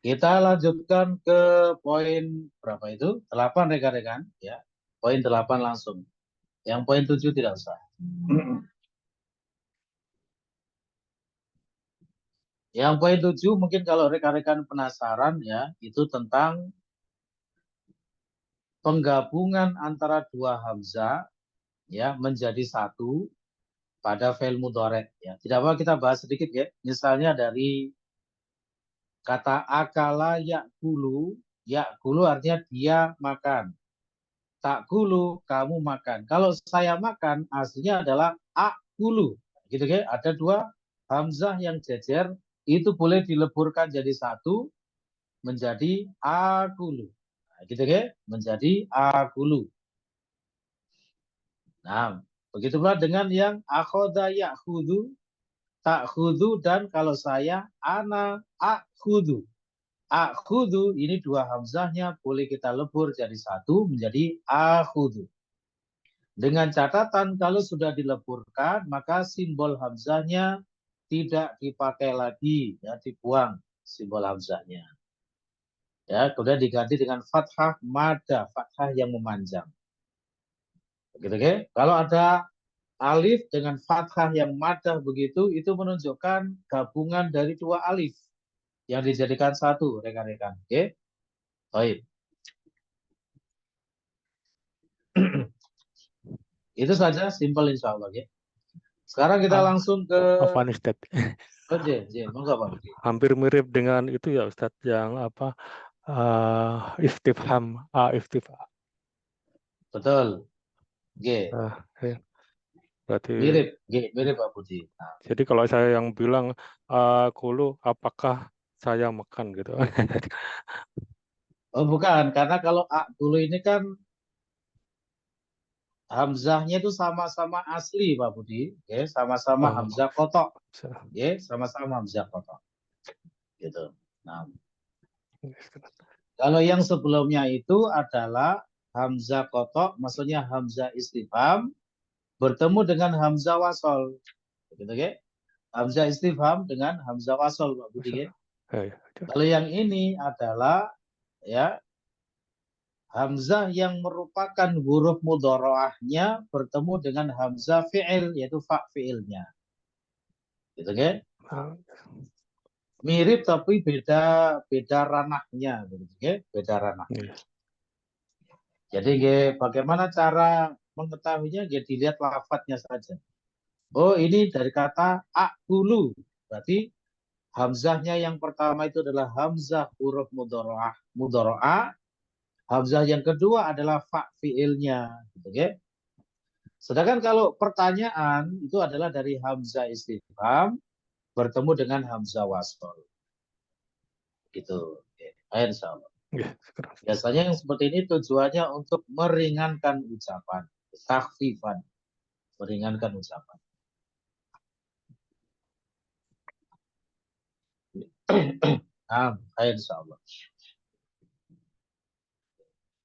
Kita lanjutkan ke poin berapa itu? 8 rekan-rekan ya. Poin 8 langsung. Yang poin 7 tidak usah. Yang poin 7 mungkin kalau rekan-rekan penasaran ya, itu tentang penggabungan antara dua hamzah ya menjadi satu pada fi'il mudhari' ya. Tidak apa kita bahas sedikit ya. Misalnya dari kata akala ya'kulu, ya'kulu artinya dia makan. Ta'kulu, kamu makan. Kalau saya makan aslinya adalah akulu. Gitu ya. Ada dua hamzah yang jejer, itu boleh dileburkan jadi satu menjadi akulu. Nah, gitu ya, menjadi akulu. Nah, begitu pula dengan yang akhoda ya'khudu, ta'khudu, dan kalau saya ana akhudu. Akhudu ini dua hamzahnya boleh kita lebur jadi satu menjadi akhudu. Dengan catatan kalau sudah dileburkan maka simbol hamzahnya tidak dipakai lagi, ya, dibuang simbol hamzahnya. Ya, kemudian diganti dengan fathah mada, fathah yang memanjang. Begitu, okay? Kalau ada alif dengan fathah yang madah begitu, itu menunjukkan gabungan dari dua alif yang dijadikan satu, rekan-rekan. Oke, okay? Baik. Itu saja, simple insya Allah ya. Sekarang kita langsung ke apa nih, Ustaz? Hampir mirip dengan itu ya Ustaz, yang apa istifham, istifham. Betul. G. Ya. Berarti Mirip Pak Budi. Nah, jadi kalau saya yang bilang kulu, apakah saya makan gitu? oh bukan, karena kalau dulu ini kan hamzahnya itu sama-sama asli Pak Budi, ya, sama-sama Oh, hamzah kotok, bisa. ya, sama-sama hamzah kotok, gitu. Nah, kalau yang sebelumnya itu adalah hamzah kotok, maksudnya hamzah istifham bertemu dengan hamzah wasol, gitu ya. Hamzah istifham dengan hamzah wasol Pak Budi, ya. Ya. Kalau yang ini adalah ya hamzah yang merupakan huruf mudharaahnya bertemu dengan hamzah fi'il, yaitu fa fi'ilnya. Gitu kan? Ah, Mirip tapi beda ranahnya, gitu kan? Beda ranah. iya. Jadi bagaimana cara mengetahuinya? Dilihat lafadznya saja. Oh, ini dari kata akulu. Berarti hamzahnya yang pertama itu adalah hamzah huruf mudharaah. Hamzah yang kedua adalah fa fi'ilnya, gitu kan? Sedangkan kalau pertanyaan itu adalah dari hamzah istifham bertemu dengan hamzah wasl. Gitu. Insya Allah. Iya, sekarang. Biasanya yang seperti ini tujuannya untuk meringankan ucapan, takhfifan, meringankan ucapan. Nah, insya Allah.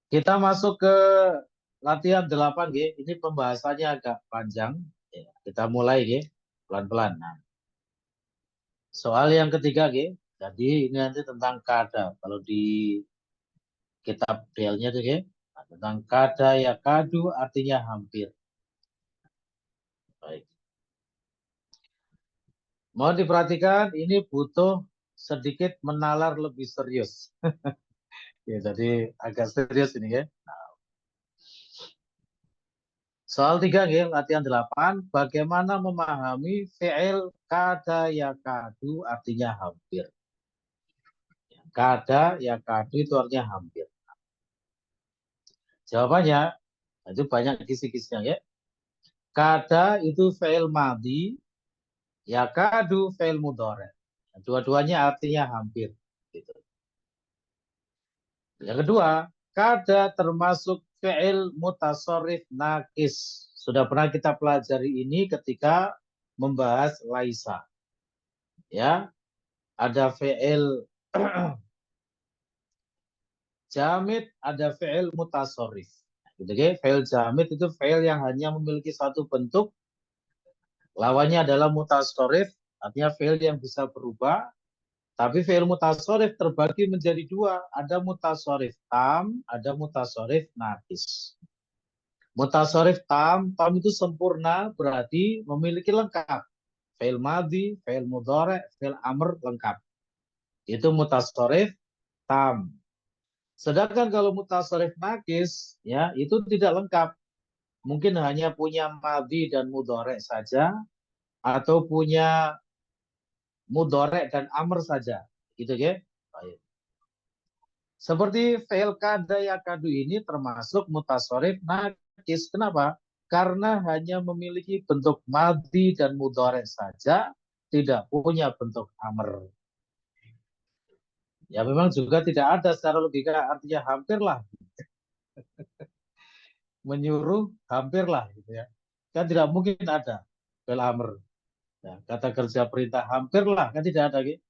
Kita masuk ke latihan 8 G. Ini pembahasannya agak panjang. Kita mulai G, pelan-pelan. Nah, soal yang ketiga G. Jadi ini nanti tentang kada. Kalau di kitab realnya tuh ya, tentang kada ya kadu artinya hampir. Baik. Mohon diperhatikan, ini butuh sedikit menalar lebih serius. Ya, jadi agak serius ini ya. Soal 3 ya, latihan 8. Bagaimana memahami fi'il kada ya kadu artinya hampir. Kada ya kadu itu artinya hampir. Jawabannya, itu banyak kisi-kisinya ya. Kada itu fi'il madhi, ya kadu fi'il mudhari. Dua-duanya artinya hampir. Gitu. Yang kedua, kada termasuk fi'il mutasarrif nakis. Sudah pernah kita pelajari ini ketika membahas laisa. Ya, ada fi'il jamid, ada fi'il mutasarrif. Gitu ya. Fi'il jamid itu fi'il yang hanya memiliki satu bentuk. Lawannya adalah mutasarrif, artinya fi'il yang bisa berubah. Tapi fi'il mutasarrif terbagi menjadi dua. Ada mutasarrif tam, ada mutasarrif nakis. Mutasarrif tam itu sempurna, berarti memiliki lengkap. Fi'il madhi, fi'il mudhari', fi'il amr lengkap. Itu mutasarrif tam. Sedangkan kalau mutasarrif nakis, ya itu tidak lengkap. Mungkin hanya punya madhi dan mudhari' saja, atau punya mudhari' dan amr saja. Gitu ya. Baik. Seperti fi'il kada ya kadu ini termasuk mutasarrif nakis. Kenapa? Karena hanya memiliki bentuk madhi dan mudhari' saja, tidak punya bentuk amr. Ya memang juga tidak ada secara logika, artinya hampirlah. Menyuruh hampirlah gitu ya. Kan tidak mungkin ada fi'il amr. Ya, kata kerja perintah hampirlah, kan tidak ada gitu.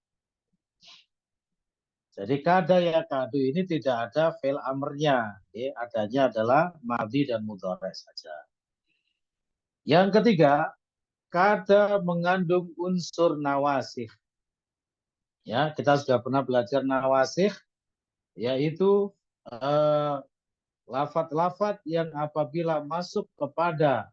Jadi kada ya kadu ini tidak ada fi'il amrnya. Ya, adanya adalah madhi dan mudhari' saja. Yang ketiga, kada mengandung unsur nawasih. Ya, kita sudah pernah belajar nawasih, yaitu lafadz-lafadz yang apabila masuk kepada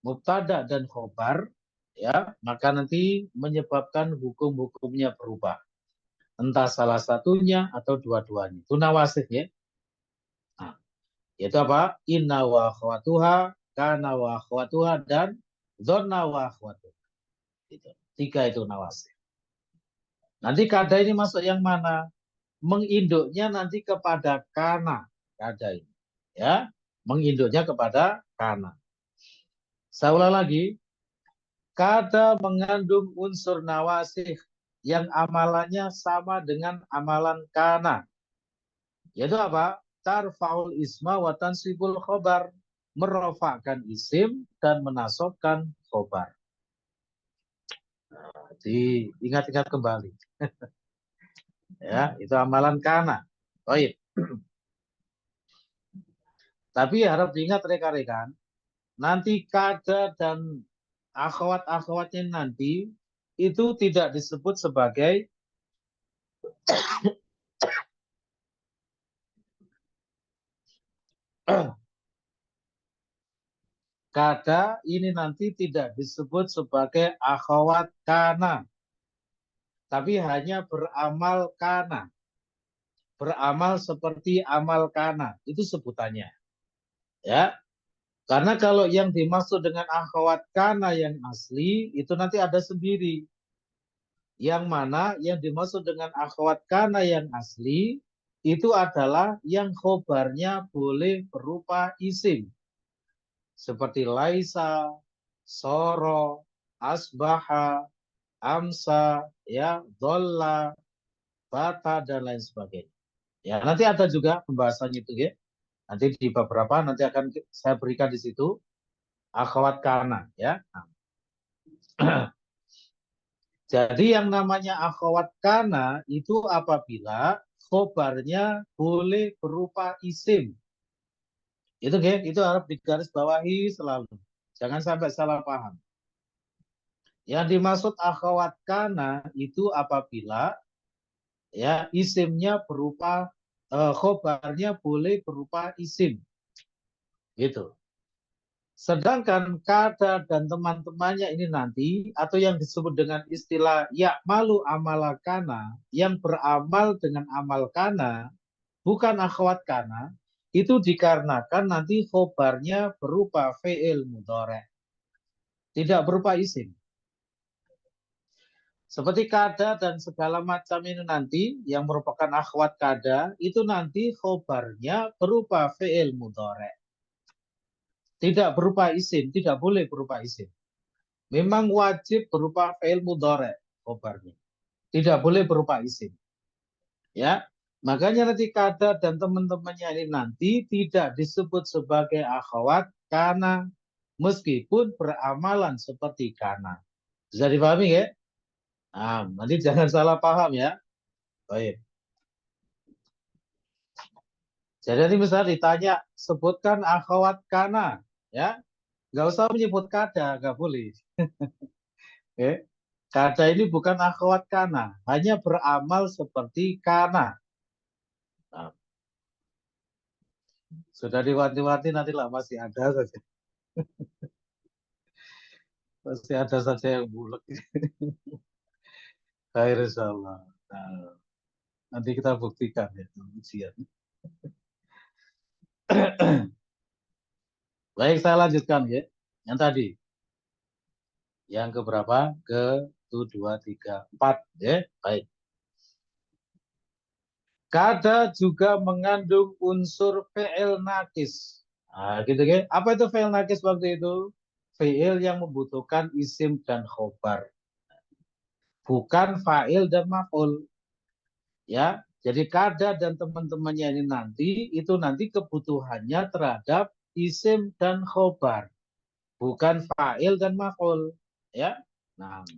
mubtada dan khobar, ya, maka nanti menyebabkan hukum-hukumnya berubah. Entah salah satunya atau dua-duanya. Itu nawasih ya. Nah, yaitu apa? Inna wa akhwatuha, kana wa akhwatuha, dan dzonna wa akhwatuha. Gitu. 3 itu nawasih. Nanti kada ini masuk yang mana? Menginduknya nanti kepada kana, kada ini. Ya, menginduknya kepada kana. Saya ulang lagi, kada mengandung unsur nawasih yang amalannya sama dengan amalan kana. Yaitu apa? Tarfaul isma wa tansibul khobar. Merofakkan isim dan menasobkan khobar. Nah, diingat-ingat kembali. Ya, itu amalan kana. Baik. Tapi harap diingat rekan-rekan, nanti kada dan akhwat-akhwatnya nanti itu tidak disebut sebagai kada ini nanti tidak disebut sebagai akhwat kana, tapi hanya beramal kana. Beramal seperti amal kana, itu sebutannya. Ya. Karena kalau yang dimaksud dengan akhwat kana yang asli, itu nanti ada sendiri. Yang mana yang dimaksud dengan akhwat kana yang asli, itu adalah yang khobarnya boleh berupa isim. Seperti laisa, soro, asbaha, amsa, ya, dolla, bata, dan lain sebagainya. Ya, nanti ada juga pembahasannya itu ya. Nanti di beberapa nanti akan saya berikan di situ akhwat kana ya. Jadi yang namanya akhwat kana itu apabila khobarnya boleh berupa isim. Itu harus digarisbawahi selalu. Jangan sampai salah paham. Yang dimaksud akhwat kana itu apabila ya isimnya berupa khobarnya boleh berupa isim. Gitu. Sedangkan kada dan teman-temannya ini nanti atau yang disebut dengan istilah ya'malu amala kana, yang beramal dengan amal kana, bukan akhwat kana, itu dikarenakan nanti khobarnya berupa fi'il mudhari', tidak berupa isim. Seperti kada dan segala macam ini nanti yang merupakan akhwat kada, itu nanti khobarnya berupa fi'il mudhari'. Tidak berupa isim, tidak boleh berupa isim. Memang wajib berupa fi'il mudhari' khobarnya. Tidak boleh berupa isim. Ya. Makanya nanti kada dan teman-temannya ini nanti tidak disebut sebagai akhwat kana meskipun beramalan seperti kana. Bisa dipahami ya? Nah, nanti jangan salah paham ya. Baik. Jadi nanti misalnya ditanya sebutkan akhwat kana, ya. Nggak usah menyebut kada, nggak boleh. Okay. Kada ini bukan akhwat kana, hanya beramal seperti kana. Nah, sudah diwanti-wanti nantilah masih ada saja. Masih ada saja yang bulat. Khair insyaallah. Nah, nanti kita buktikan ya ujian. Baik, saya lanjutkan ya. Yang tadi. Yang keberapa? Ke 1, 2, 3, 4 ya. Baik. Kada juga mengandung unsur fi'il nakis. Nah, gitu kan? Apa itu fi'il nakis waktu itu? Fi'il yang membutuhkan isim dan khobar. Bukan fa'il dan maf'ul. Ya, jadi kada dan teman-temannya ini nanti itu nanti kebutuhannya terhadap isim dan khobar. Bukan fa'il dan maf'ul. Ya. Nah,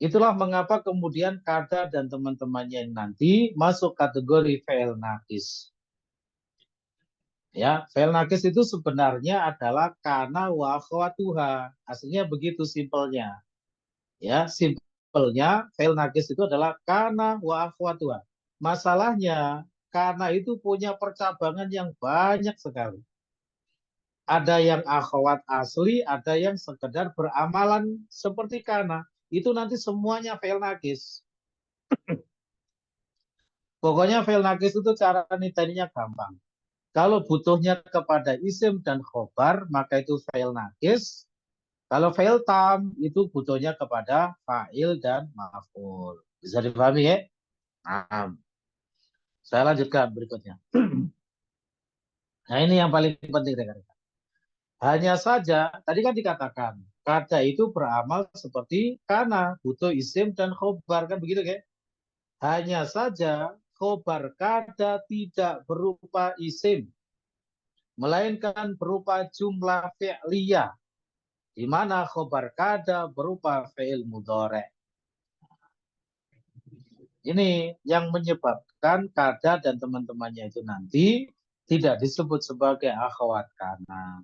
itulah mengapa kemudian kada dan teman-temannya nanti masuk kategori fi'il nakis. Ya, fi'il nakis itu sebenarnya adalah kana wa akhwatuha. Aslinya begitu simpelnya. Ya, simpelnya fi'il nakis itu adalah kana wa akhwatuha. Masalahnya kana itu punya percabangan yang banyak sekali. Ada yang akhwat asli, ada yang sekedar beramalan seperti kana. Itu nanti semuanya fi'il nakis. Pokoknya fi'il nakis itu cara niteninya gampang. Kalau butuhnya kepada isim dan khobar, maka itu fi'il nakis. Kalau fi'il tam, itu butuhnya kepada fa'il dan maf'ul. Bisa dipahami ya? Nah, saya lanjutkan berikutnya. Nah, ini yang paling penting rekan-rekan. Hanya saja, tadi kan dikatakan, kada itu beramal seperti kana, butuh isim dan khobar, kan begitu kan? Hanya saja, khobar kada tidak berupa isim, melainkan berupa jumlah fi'liyah, di mana khobar kada berupa fi'il mudhari'. Ini yang menyebabkan kada dan teman-temannya itu nanti tidak disebut sebagai akhwat kana.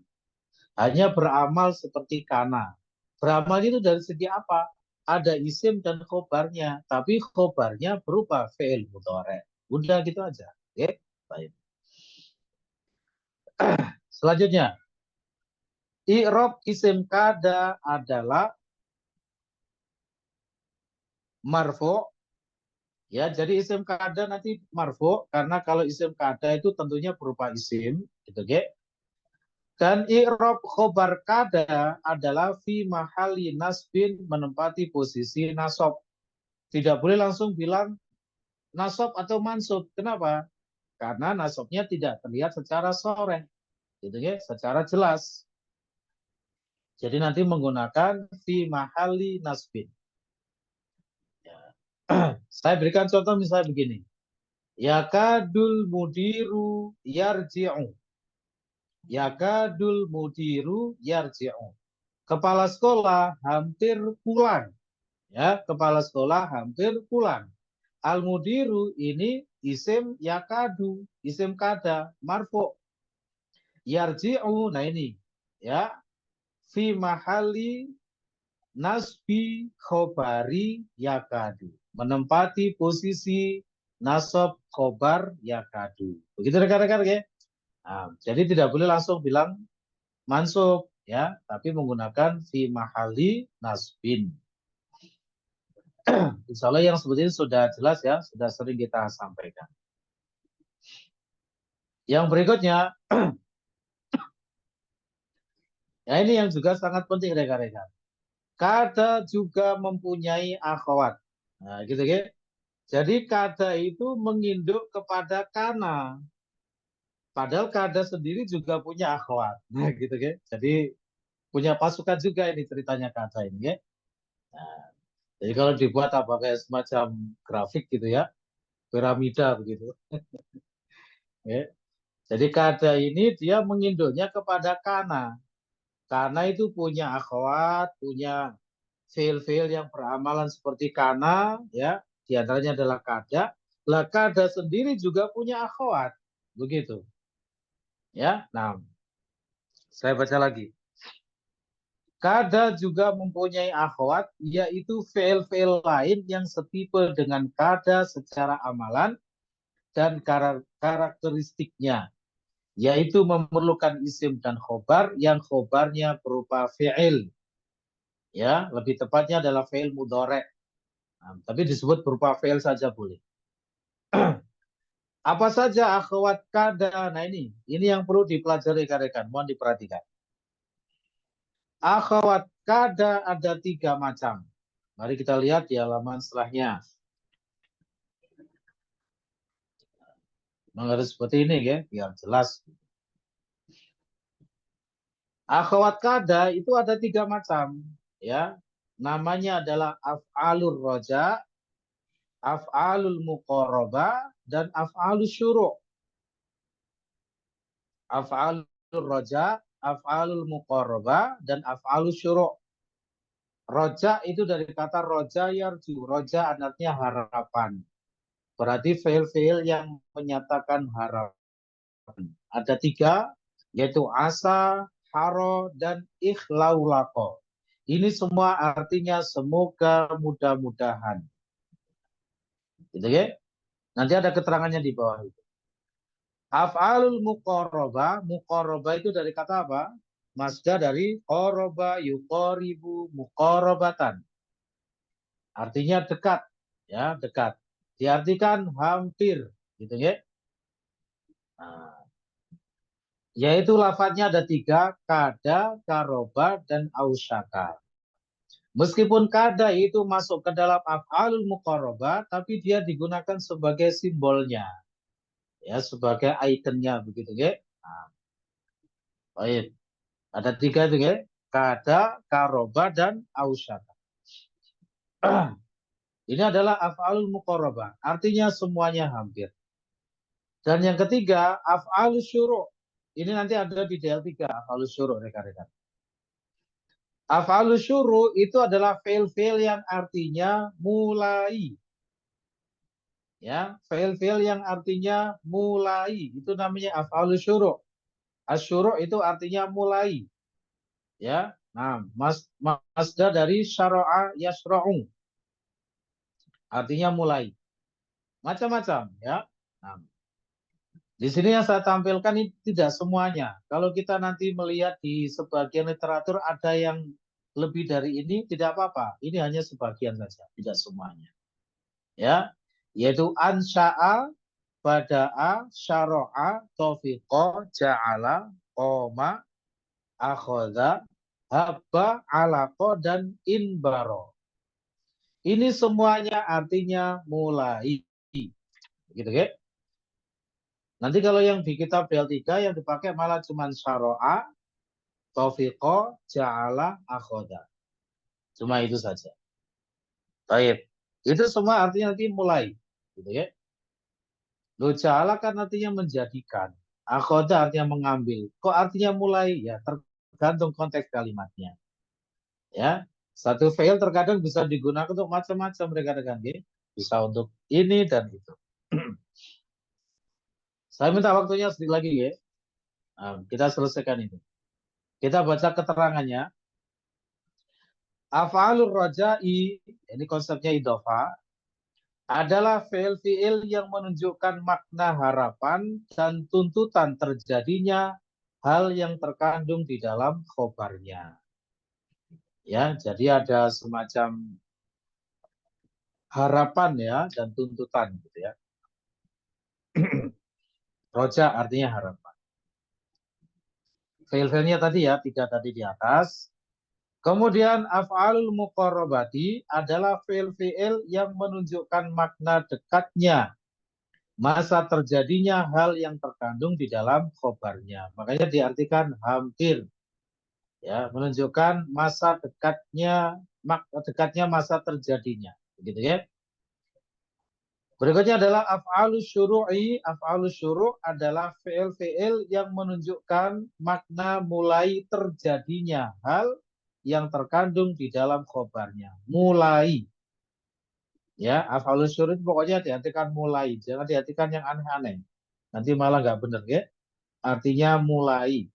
Hanya beramal seperti kana. Beramal itu dari segi apa? Ada isim dan khobarnya, tapi khobarnya berupa fi'il mudhari'. Udah gitu aja. Oke, baik. Selanjutnya, i'rab isim kada adalah marfu. Ya, jadi isim kada nanti marfu karena kalau isim kada itu tentunya berupa isim, gitu, oke? Dan i'rab khobar kada adalah fi mahali nasbin, menempati posisi nasab. Tidak boleh langsung bilang nasab atau mansub. Kenapa? Karena nasabnya tidak terlihat secara sore, gitu ya, secara jelas. Jadi nanti menggunakan fi mahali nasbin. Ya. Saya berikan contoh misalnya begini. Yakadul mudiru yarji'u. Yakadul mudiru yarji'u. Kepala sekolah hampir pulang. Ya, kepala sekolah hampir pulang. Al-mudiru ini isim yakadu, isim kada, marfu. Yarji'u, nah ini, ya, fi mahali nasbi khobari yakadu. Menempati posisi nasab khobar yakadu. Begitu rekan-rekan ya. Nah, jadi tidak boleh langsung bilang mansub ya, tapi menggunakan fi mahali nasbin. Insya Allah yang seperti ini sudah jelas ya, sudah sering kita sampaikan. Yang berikutnya, ya ini yang juga sangat penting rekan-rekan. Kada juga mempunyai akhwat. Nah, gitu ya. Jadi kada itu menginduk kepada kana. Padahal kada sendiri juga punya akhwat. Nah, gitu ya. Jadi punya pasukan juga ini ceritanya kada ini ya. Nah, jadi kalau dibuat apa kayak semacam grafik gitu ya, piramida begitu. Ya. Jadi kada ini dia menginduknya kepada kana. Kana itu punya akhwat, punya fiil-fiil yang beramalan seperti kana, ya, di antaranya adalah kada. Lah kada sendiri juga punya akhwat, begitu. Ya, nah, saya baca lagi. Kada juga mempunyai akhwat, yaitu fiil-fiil lain yang setipe dengan kada secara amalan dan karakteristiknya, yaitu memerlukan isim dan khobar yang khobarnya berupa fiil. Ya, lebih tepatnya adalah fiil mudhari'. Nah, tapi disebut berupa fiil saja boleh. Apa saja akhwat kada? Nah ini yang perlu dipelajari rekan-rekan, mohon diperhatikan. Akhwat kada ada 3 macam. Mari kita lihat di halaman setelahnya. Memang harus seperti ini ya, biar jelas. Akhwat kada itu ada 3 macam, ya. Namanya adalah af'alur roja, af'alul muqarrabah, dan af'alul syuru'. Af'alul roja, af'alul muqarrabah, dan af'alul syuru'. Roja itu dari kata roja yarju. Roja artinya harapan. Berarti fiil-fiil yang menyatakan harapan. Ada 3, yaitu asa, haro, dan ikhlaulako. Ini semua artinya semoga mudah-mudahan. Gitu ya. Nanti ada keterangannya di bawah itu. Af'alul muqarrabah. Muqarrabah itu dari kata apa? Masdar dari qoroba yuqoribu muqarrabatan. Artinya dekat, ya, dekat. Diartikan hampir, gitu ya. Nah, yaitu lafadznya ada 3, kada, karoba, dan ausyaka. Meskipun kada itu masuk ke dalam af'alul muqarrabah, tapi dia digunakan sebagai simbolnya, ya, sebagai ikonnya, begitu ya. Nah, baik. Ada 3 itu ya. Kada, karoba, dan ausyaka. Ini adalah af'alul muqarrabah. Artinya semuanya hampir. Dan yang ketiga, af'alus syuru'. Ini nanti ada di DL3, af'alus syuru' rekan-rekan. Af'alus syuru' itu adalah fi'il-fi'il yang artinya mulai. Ya, fi'il-fi'il yang artinya mulai. Itu namanya af'alus syuru'. Asyuru' itu artinya mulai. Ya. Nah, masdar dari syara'a yasra'u. Artinya mulai. Macam-macam, ya. Nah, di sini yang saya tampilkan ini tidak semuanya. Kalau kita nanti melihat di sebagian literatur ada yang lebih dari ini, tidak apa-apa. Ini hanya sebagian saja, tidak semuanya. Ya, yaitu ansya'a, bada'a, syara'a, taufiqa, ja'ala, qoma, akhadha, habba, alaqa, dan inbaro. Ini semuanya artinya mulai. Gitu ya. Nanti kalau yang di kitab DL3 yang dipakai malah cuma syara'a, taufiqa, ja'ala, akhadha. Cuma itu saja. Baik. Itu semua artinya nanti mulai. Gitu ya. Lo ja'ala kan artinya menjadikan. Akhadha artinya mengambil. Kok artinya mulai? Ya tergantung konteks kalimatnya. Ya. Satu fi'il terkadang bisa digunakan untuk macam-macam rekan-rekan. Bisa untuk ini dan itu. Saya minta waktunya sedikit lagi ya. Nah, kita selesaikan itu. Kita baca keterangannya. Af'alur raja'i, ini konsepnya idhofa, adalah fi'il-fi'il yang menunjukkan makna harapan dan tuntutan terjadinya hal yang terkandung di dalam khobarnya. Ya, jadi ada semacam harapan ya dan tuntutan gitu ya. Roja artinya harapan. Fi'il-fi'ilnya tadi ya, 3 tadi di atas. Kemudian af'alul muqarrabati adalah fi'il-fi'il yang menunjukkan makna dekatnya masa terjadinya hal yang terkandung di dalam khobarnya. Makanya diartikan hampir. Ya, menunjukkan masa dekatnya masa terjadinya. Begitu ya. Berikutnya adalah af'alus syuru'i. Af'alus syuru' adalah fi'il-fi'il yang menunjukkan makna mulai terjadinya hal yang terkandung di dalam khobarnya. Mulai. Ya, af'alus syuru' pokoknya diartikan mulai. Jangan diartikan yang aneh-aneh. Nanti malah nggak benar ya. Artinya mulai.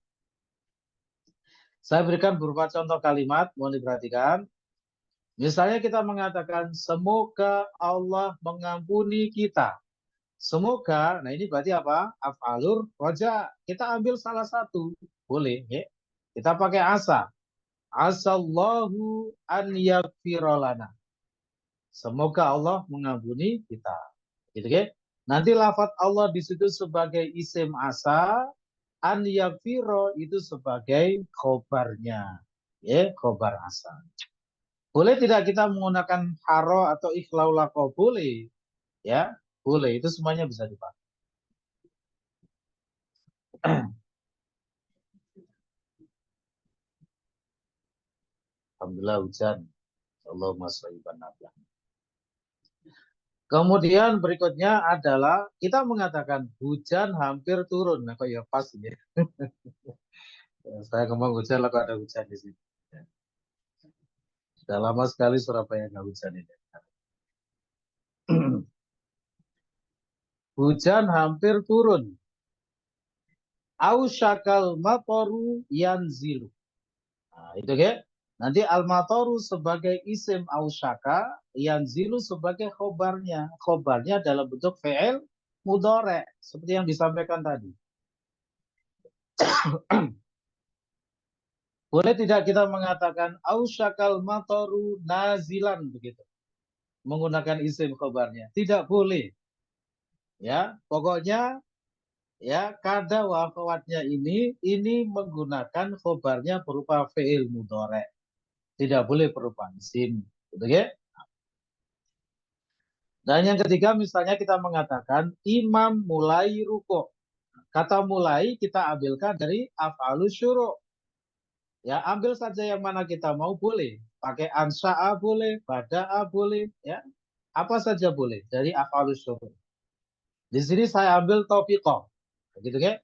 Saya berikan beberapa contoh kalimat, mohon diperhatikan. Misalnya kita mengatakan, semoga Allah mengampuni kita. Semoga, nah ini berarti apa? Af'alur roja. Kita ambil salah satu. Boleh ya. Kita pakai asa. Asallahu an yaghfiralana. Semoga Allah mengampuni kita. Gitu ya. Nanti lafaz Allah di situ sebagai isim asa, an yaghfiro itu sebagai khobarnya. Ya, khobar asa. Boleh tidak kita menggunakan haro atau ikhlaulako? Boleh. Ya, boleh. Itu semuanya bisa dipakai. Alhamdulillah hujan. Allahumma shayyiban nafi'an. Kemudian berikutnya adalah kita mengatakan hujan hampir turun. Nah, kok ya pas ini. Saya ngomong hujan lah kok ada hujan di sini. Sudah lama sekali Surabaya nggak hujan ini. Hujan hampir turun. Ausyakal matoru yanzilu. Nah, itu ya. Nanti al-matoru sebagai isim ausyaka, yanzilu sebagai khobarnya. Khobarnya dalam bentuk fi'il mudhari, seperti yang disampaikan tadi. Boleh tidak kita mengatakan ausyakal matoru nazilan begitu? Menggunakan isim khobarnya. Tidak boleh. Ya, pokoknya ya kada wa akhawatnya ini menggunakan khobarnya berupa fi'il mudhari. Tidak boleh berupa isim. Gitu ya. Dan yang ketiga misalnya kita mengatakan imam mulai ruku'. Kata mulai kita ambilkan dari af'alus syuru'. Ya, ambil saja yang mana kita mau boleh. Pakai ansya'a boleh, bada'a boleh, ya. Apa saja boleh dari af'alus syuruh. Di sini saya ambil taufiqah. Begitu kan?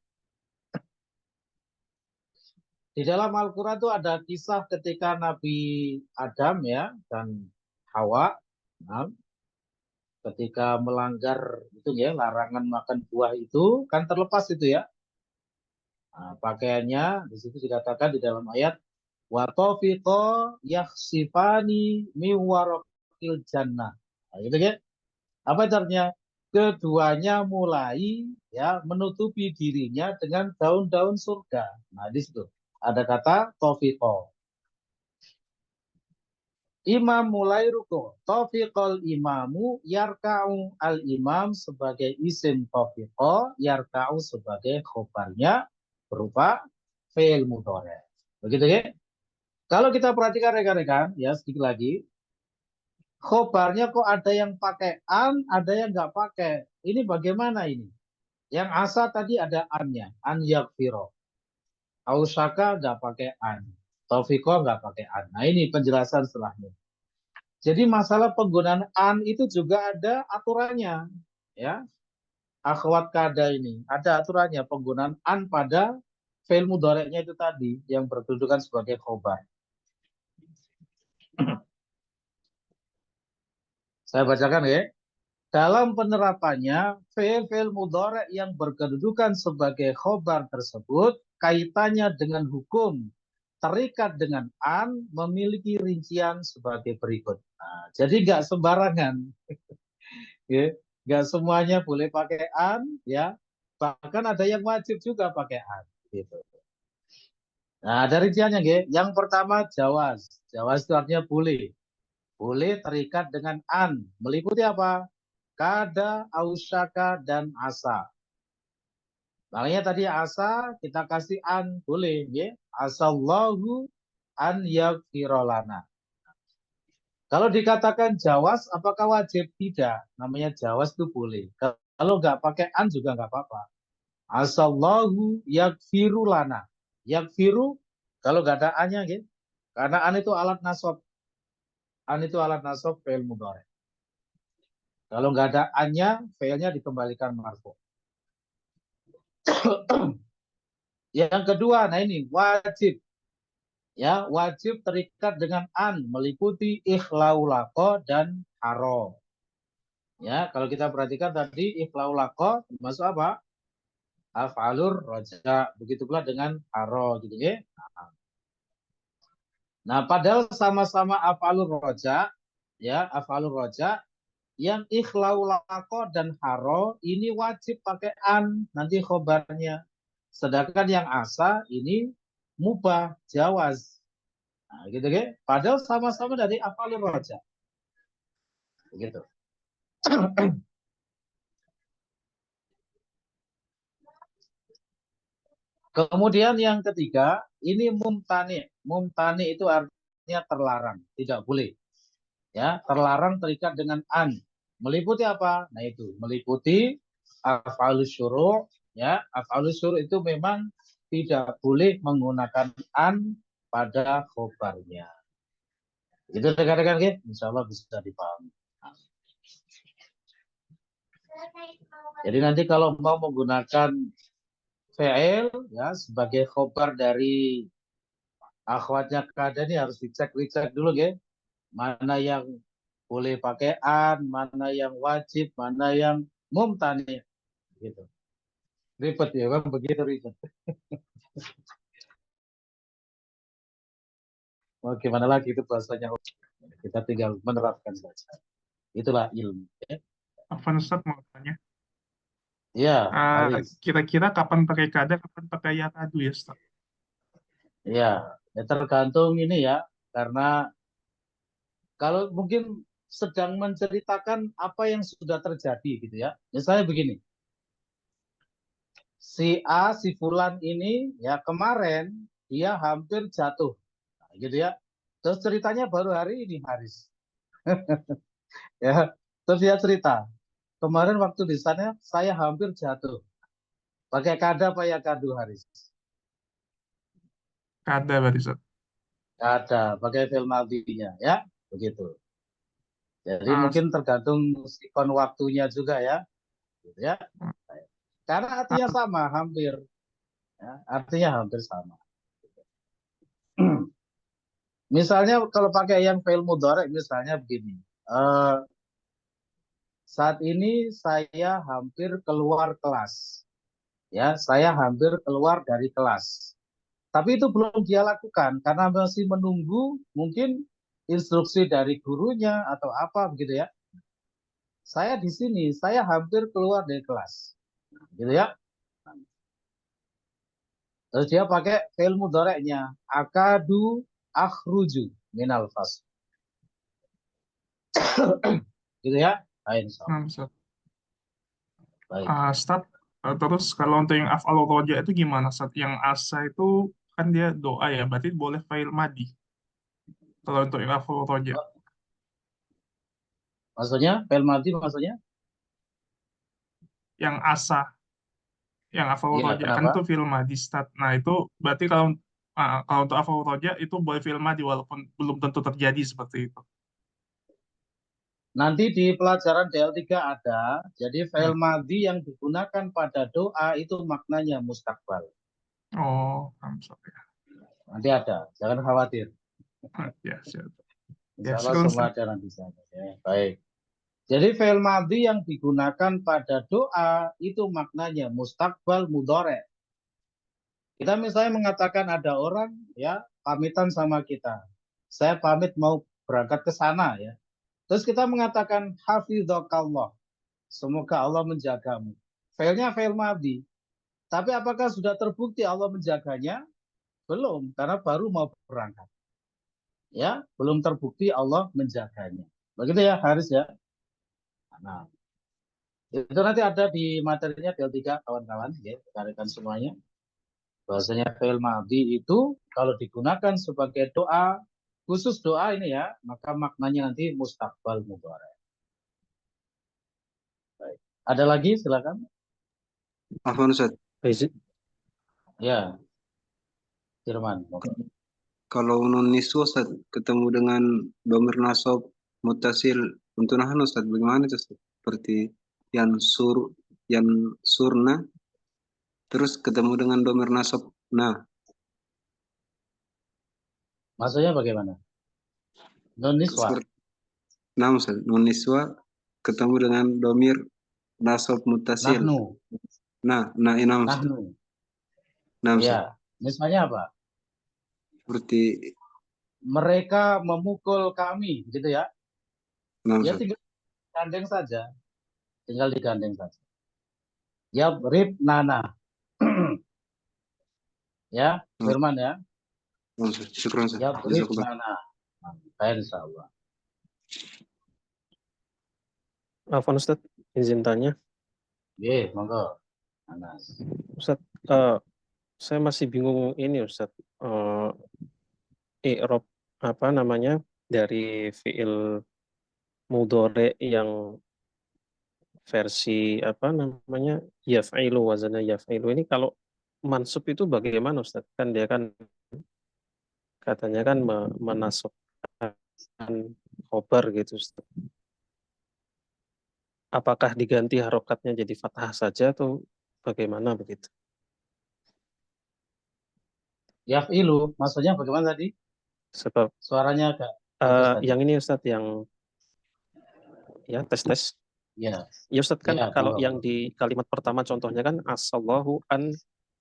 Di dalam Al-Quran itu ada kisah ketika Nabi Adam ya dan Hawa, nah, ketika melanggar itu ya larangan makan buah itu kan terlepas itu ya. Nah, pakaiannya di situ dikatakan di dalam ayat wa tafiqa yakhsifani mi waraqil jannah. Nah, gitu kan? Apa artinya? Keduanya mulai ya menutupi dirinya dengan daun-daun surga. Nah, di situ ada kata tafiqa. Imam mulai ruku. Tafiqal imamu yarka'u al-imam sebagai isim tafiqo, yarka'u sebagai khobarnya berupa fi'il mudhari'. Begitu ya? Kalau kita perhatikan rekan-rekan, ya sedikit lagi, khobarnya kok ada yang pakai an, ada yang nggak pakai. Ini bagaimana ini? Yang asa tadi ada an-nya, an yakfiro. Ausaka nggak pakai an. Tafiqo nggak pakai an. Nah ini penjelasan setelahnya. Jadi masalah penggunaan an itu juga ada aturannya, ya. Akhwat kada ini ada aturannya penggunaan an pada fi'il mudhari'nya itu tadi yang berkedudukan sebagai khobar. Saya bacakan ya. Dalam penerapannya fi'il mudhari' yang berkedudukan sebagai khobar tersebut kaitannya dengan hukum terikat dengan an memiliki rincian sebagai berikut. Nah, jadi nggak sembarangan. Ya, nggak semuanya boleh pakai an, ya. Bahkan ada yang wajib juga pakai an, gitu. Nah, ada rinciannya, ya. Yang pertama jawaz. Jawaz itu artinya boleh. Boleh terikat dengan an. Meliputi apa? Kada, ausyaka, dan asa. Makanya tadi asa kita kasih an, boleh, ya. Asallahu an yaghfirolana. Kalau dikatakan jawas, apakah wajib? Tidak. Namanya jawas itu boleh. Kalau nggak pakai an juga nggak apa-apa. Asallahu yakfiru lana. Yakfiru, kalau nggak ada an-nya, gitu. Karena an itu alat nasab. An itu alat nasab fi'il mudhari'. Kalau nggak ada an-nya, fi'ilnya dikembalikan marfu. Yang kedua, nah ini wajib. Ya, wajib terikat dengan an, meliputi ikhlaulako dan haro. Ya, kalau kita perhatikan tadi ikhlaulako masuk apa? Af'alur roja. Begitu pula dengan haro gitu ya. Nah, padahal sama-sama af'alur roja, ya, af'alur roja yang ikhlaulako dan haro ini wajib pakai an nanti khobarnya. Sedangkan yang asa ini mubah, jawaz. Nah, gitu ya. Padahal sama-sama dari af'alur roja. Begitu. Kemudian yang ketiga, ini mumtani. Mumtani itu artinya terlarang, tidak boleh. Ya, terlarang terikat dengan an. Meliputi apa? Nah itu, meliputi af'alus syuru', ya. Af'alus syuru' itu memang tidak boleh menggunakan an pada khobarnya. Itu rekan-rekan, ya? Insya Allah bisa dipahami. Jadi nanti kalau mau menggunakan fi'il ya sebagai khobar dari akhwatnya kada ini harus dicek dulu ya. Mana yang boleh pakai an, mana yang wajib, mana yang mumtani gitu. Ribet ya kan begitu ribet. Mau gimana lagi itu bahasanya. Kita tinggal menerapkan saja. Itulah ilmu. Ya. Afwan Ustaz mau tanya. Ya, Haris. Kira-kira kapan pakai kada, kapan pakai yakadu ya Ustaz? Ya, tergantung ini ya. Karena kalau mungkin sedang menceritakan apa yang sudah terjadi gitu ya. Misalnya begini. Si A, si Fulan ini ya kemarin dia hampir jatuh. Nah, gitu ya. Terus ceritanya baru hari ini Haris. Ya, terus dia cerita. Kemarin waktu di sana saya hampir jatuh. Pakai kada apa ya kadu Haris? Kada berarti Ustaz. Ada, pakai fi'il madhinya ya, begitu. Jadi Ah, mungkin tergantung sikon waktunya juga ya, gitu ya. Karena artinya sama, hampir, ya, artinya hampir sama. Misalnya kalau pakai yang fi'il mudhari, misalnya begini, saat ini saya hampir keluar kelas, ya, saya hampir keluar dari kelas. Tapi itu belum dia lakukan karena masih menunggu mungkin instruksi dari gurunya atau apa begitu ya. Saya di sini, saya hampir keluar dari kelas, gitu ya. Terus dia pakai fi'il mudhari'nya, akadu akhruju minal fasl. Gitu ya. Baik, insyaallah. Ustaz. Baik. Ustaz, terus kalau untuk yang af'alul roja itu gimana Ustaz? Yang asa itu kan dia doa ya, berarti boleh fa'il madi. Kalau untuk yang af'alul roja. Maksudnya fi'il madhi maksudnya? Yang asa, yang af'alul Iya, roja kan kenapa? itu fi'il madi Ustaz. Nah itu berarti kalau untuk af'alul roja itu boleh fi'il madi walaupun belum tentu terjadi seperti itu. Nanti di pelajaran DL3 ada, jadi fi'il Ya. madhi yang digunakan pada doa itu maknanya mustakbal. Oh, Ustaz ya. Nanti ada, jangan khawatir. Ya, siap. Insya Ya, Allah silakan, semua Ustaz. ada nanti sana. Ya, baik. Jadi fi'il madhi yang digunakan pada doa itu maknanya mustakbal mudhari'. Kita misalnya mengatakan ada orang ya pamitan sama kita. Saya pamit mau berangkat ke sana ya. Terus kita mengatakan hafidzakallah. Semoga Allah menjagamu. Fi'ilnya fi'il madhi. Tapi apakah sudah terbukti Allah menjaganya? Belum, karena baru mau berangkat. Ya, belum terbukti Allah menjaganya. Begitu ya, Haris ya. Nah, itu nanti ada di materinya DL3 kawan-kawan ya, rekan semuanya. Bahasanya fi'il madhi itu kalau digunakan sebagai doa, khusus doa ini ya, maka maknanya nanti mustakbal mudhari'. Baik. Ada lagi silakan. Afwan Ustaz, Ya, Firman. kalau nun niswa Ustaz ketemu dengan domir nasab mutasil untuk nahan Ustaz bagaimana itu Ustaz? Seperti yang surna terus ketemu dengan domir nasab. Nah, Maksudnya bagaimana? Non niswa. seperti nah Ustaz, nun niswa ketemu dengan domir nasab mutasil. Nahnu. Nah, inam Ustaz. Nahnu. Nah, Ustaz. Ya, niswanya apa? Seperti Mereka memukul kami, gitu ya. nah, Ya Ustaz. tinggal digandeng saja. Tinggal digandeng saja. Ya, rib nana. Ya, Firman ya. Nah, Ustaz. Syukran Ustaz. Ya, rib Jazakallah. nana. Baik, insyaallah. Afwan Ustaz, izin tanya. Ye, monggo. Anas. Ustaz, saya masih bingung ini Ustaz. I'rab apa namanya dari fiil mudhari yang versi apa namanya yaf'ilu wazana yaf'ilu ini kalau mansub itu bagaimana Ustaz? Kan dia kan katanya kan menasabkan khobar gitu Ustaz. Apakah diganti harokatnya jadi fathah saja atau bagaimana begitu? Yaf'ilu, maksudnya bagaimana tadi? Sebab Suaranya agak putus tadi. yang ini Ustaz yang ya tes. Ya. Ya Ustaz kan Ya, kalau monggo, yang monggo. di kalimat pertama contohnya kan asallahu an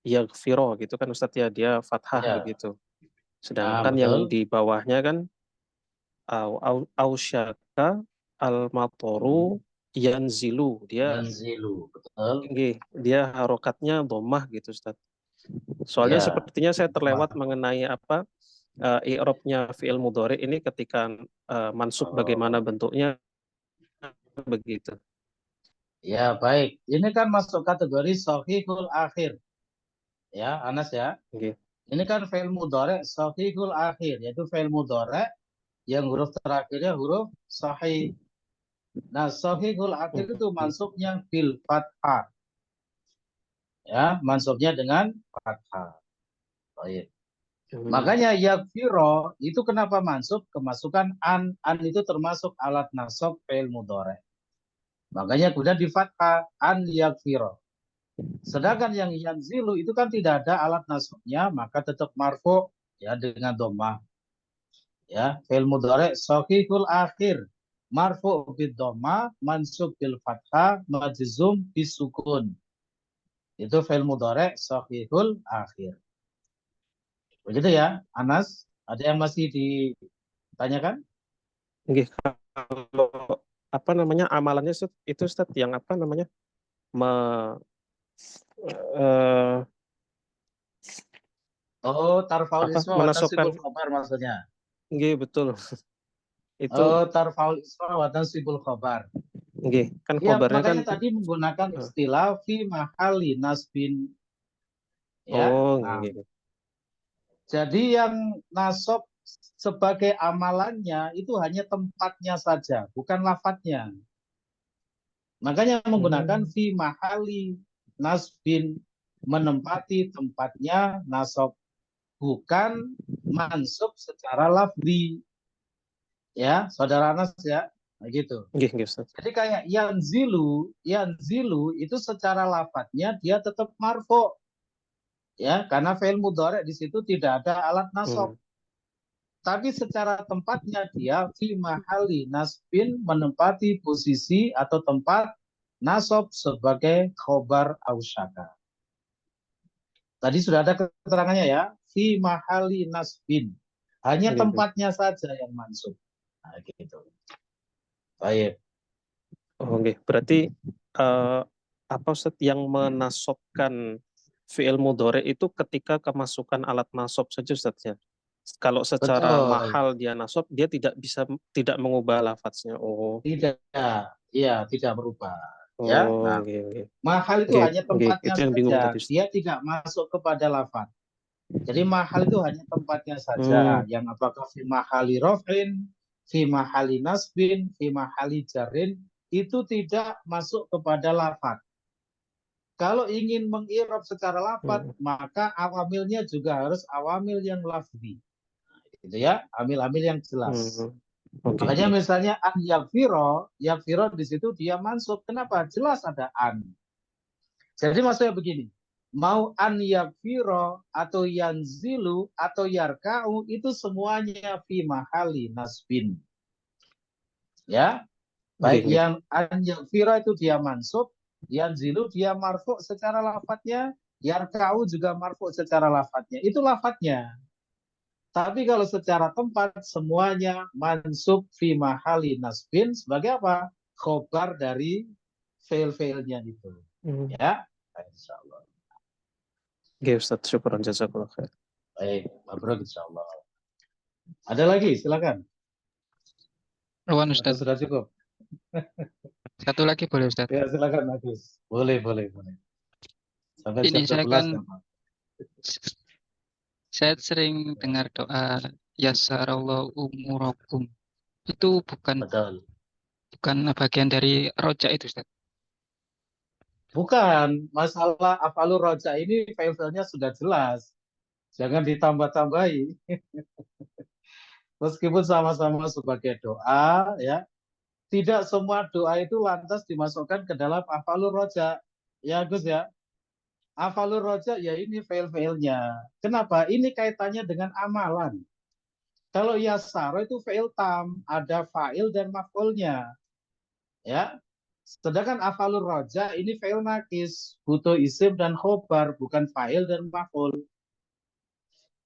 yaghfiro gitu kan Ustaz ya dia fathah Ya. begitu. Nah, Sedangkan yang betul. di bawahnya kan ausyaka al-matoru yanzilu dia Yanzilu, betul. dia harokatnya dhammah gitu Ustaz. Soalnya Ya. sepertinya saya terlewat mengenai apa i'rabnya fi'il mudhari ini ketika mansub bagaimana bentuknya begitu. Ya, baik. Ini kan masuk kategori sahihul akhir. Ya, Anas ya. Nggih. Ini kan fi'il mudhari' sahihul akhir, yaitu fi'il mudhari' yang huruf terakhirnya huruf sahih. Nah, sahihul akhir itu mansubnya bil fathah. Ya, mansubnya dengan fathah. Baik. Makanya yakfiro itu kenapa mansub? Kemasukan an itu termasuk alat nasab fi'il mudhari. Makanya kemudian di fathah an yakfiro. Sedangkan yang yanzilu itu kan tidak ada alat nasabnya, maka tetap marfu ya dengan dhammah. Ya, fi'il mudhari shahihul akhir, marfu bid dhammah, mansub bil fathah, majzum bisukun. Itu fi'il mudhari shahihul akhir. Begitu ya, Anas? Ada yang masih ditanyakan? Nggih, kalau apa namanya amalannya itu Ustaz yang apa namanya Tarfaul apa isma wa menasabkan, tansibul khabar maksudnya. nggih betul itu, Tarfaul isma wa tansibul khabar. nggih kan Ya, khobarnya kan, makanya tadi menggunakan istilah fi mahali nasbin. Ya. oh Nah, nggih. jadi yang nasab sebagai amalannya itu hanya tempatnya saja, bukan lafadznya. Makanya menggunakan fi mahali nasbin, menempati tempatnya nasab, bukan mansub secara lafzi. Ya, saudara Anas ya, begitu. Nggih, Ustaz. Jadi kayak yanzilu itu secara lafadznya dia tetap marfu. Ya, karena fi'il mudhari di situ tidak ada alat nasab. Tapi secara tempatnya dia fi mahali nasbin, menempati posisi atau tempat nasab sebagai khobar ausyaka. Tadi sudah ada keterangannya ya, fi mahali nasbin. Hanya tempatnya saja yang mansub. Nah, gitu. Baik. Oh, nggih. Berarti apa Ustaz yang menasobkan fi'il mudhari itu ketika kemasukan alat nasab saja Ustaz ya? Kalau secara Betul. mahal dia nasab, dia tidak mengubah lafadznya. Oh. Tidak, ya tidak berubah. Ya, nah, mahal itu hanya tempatnya saja. Dia tidak masuk kepada lafaz. Jadi mahal itu hanya tempatnya saja. Yang apakah fi mahali rofin, fi mahali nasbin, fi mahali jarin, itu tidak masuk kepada lafaz. Kalau ingin mengirob secara lafaz, maka awamilnya juga harus awamil yang lafzi. Gitu ya, amil-amil yang jelas. Makanya misalnya an yakfiro di situ dia mansub. Kenapa? Jelas ada an. Jadi maksudnya begini, mau an yakfiro atau yanzilu atau yarka'u itu semuanya fi mahali nasbin. Ya, baik yang an yakfiro itu dia mansub, yanzilu dia marfu secara lafadznya, yarka'u juga marfu secara lafadznya. Itu lafadznya. Tapi kalau secara tempat semuanya mansub fi mahali nasbin sebagai apa? Khobar dari fail-failnya itu. Ya, insyaallah. Oke, Ustaz, syukran jazakallah khair. Baik, mabrur insyaallah. Ada lagi, silakan. Lawan Ustaz. Sudah cukup. Satu lagi boleh Ustaz? Ya, silakan Agus. Boleh. Sampai ini jam 12 kan, Pak. Saya sering dengar doa yasarallahu umurakum. Itu bukan bagian dari roja itu, Ustaz. Bukan, masalah afalur roja ini file-filenya sudah jelas. Jangan ditambah-tambahi. Meskipun sama-sama sebagai doa, ya, tidak semua doa itu lantas dimasukkan ke dalam afalur roja. Ya, Gus ya. Afalur roja ya ini file-filenya. Kenapa? Ini kaitannya dengan amalan. Kalau yasaro itu fi'il tam, ada fa'il dan maf'ulnya. Ya. Sedangkan afalur roja ini fi'il nakis, butuh isim dan khobar, bukan fa'il dan maf'ul.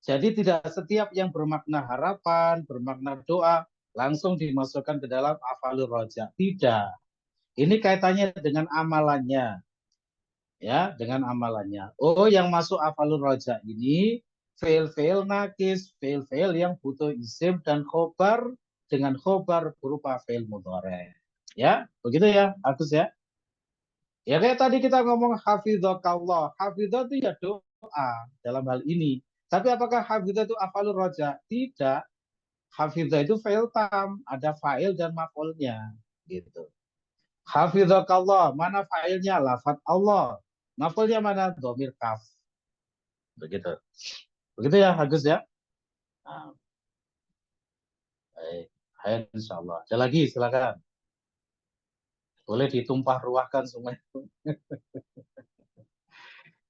Jadi tidak setiap yang bermakna harapan, bermakna doa, langsung dimasukkan ke dalam afalur roja. Tidak. Ini kaitannya dengan amalannya. Ya, dengan amalannya. Oh, yang masuk afalur roja ini fail nakis, fail yang butuh isim dan khobar dengan khobar berupa fail mudhari. Ya, begitu ya, Agus ya. Ya kayak tadi kita ngomong hafidzakallah. Hafidza itu ya doa dalam hal ini. Tapi apakah hafidza itu afalur roja? Tidak. Hafidza itu fail tam, ada fa'il dan maf'ulnya, gitu. Hafidzakallah, mana fa'ilnya? Lafaz Allah. Maf'ulnya mana? Dhamir kaf. Begitu. Begitu ya, Agus ya. Nah, baik. Hai, insyaallah. Ada lagi, silakan. Boleh ditumpah ruahkan semua itu.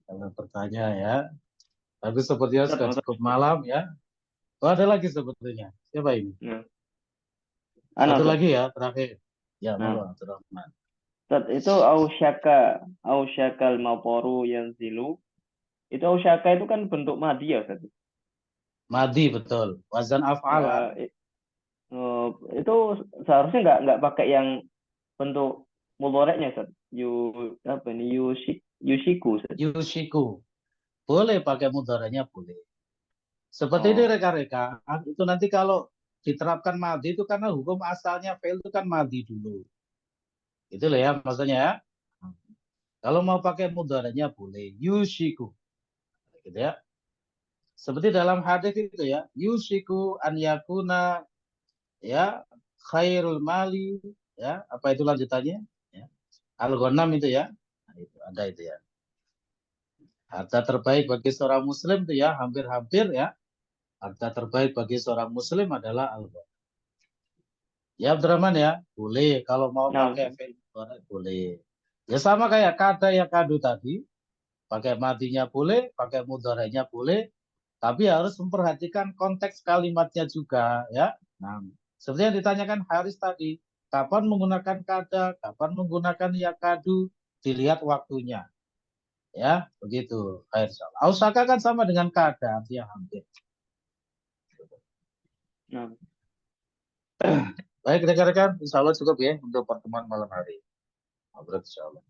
Kalau bertanya ya. Tapi sepertinya sudah cukup malam ya. Oh, ada lagi sebetulnya. Siapa ini? Satu lagi ya, terakhir. Ya, monggo, Abdurrahman. Ustaz, itu ausyakal maporu yanzilu. Itu ausyaka itu kan bentuk madi ya, Ustaz? Madi, betul. Wazan af'ala. Itu seharusnya nggak pakai yang bentuk mudhoreknya, Ustaz. Yushiku, Ustaz. Yushiku. Boleh pakai mudharanya, boleh. Seperti ini rekan-rekan, itu nanti kalau diterapkan madi itu karena hukum asalnya fi'il itu kan madi dulu. Itu loh ya maksudnya ya. Kalau mau pakai mudharanya boleh. Yushiku. Gitu ya. Seperti dalam hadis itu ya, yushiku an yakuna ya khairul mali ya, apa itu lanjutannya? Ya. Al-ghanam itu ya. Nah, itu ada itu ya. Harta terbaik bagi seorang muslim itu ya, hampir-hampir ya. Harta terbaik bagi seorang muslim adalah al-ghanam. Ya Abdurrahman ya, boleh kalau mau pakai fi'il mudhari boleh. Ya sama kayak kada ya kadu tadi. Pakai madinya boleh, pakai mudhari'nya boleh, tapi harus memperhatikan konteks kalimatnya juga ya. Nah, seperti yang ditanyakan Haris tadi, kapan menggunakan kada, kapan menggunakan ya kadu, dilihat waktunya. Ya, begitu. Ausaka kan sama dengan kada, artinya hampir. Baik rekan-rekan, insya Allah cukup ya untuk pertemuan malam hari. Insya Allah.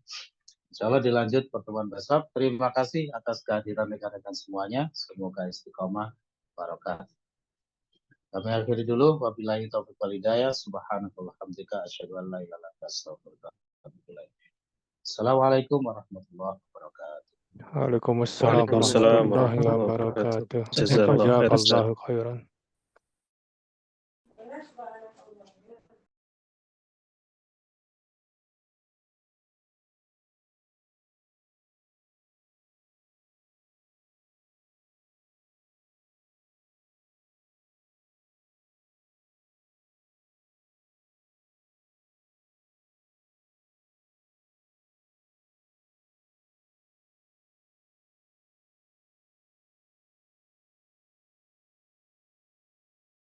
Insya Allah dilanjut pertemuan besok. Terima kasih atas kehadiran rekan-rekan semuanya. Semoga istiqomah, barokah. Kami akhiri dulu. Wabillahi taufiq wal hidayah. Subhanakallah hamdika asyhadu an la ilaha illa anta astaghfiruka wa atubu ilaik. Assalamualaikum warahmatullahi wabarakatuh. Waalaikumsalam warahmatullahi wabarakatuh. Jazakallahu khairan.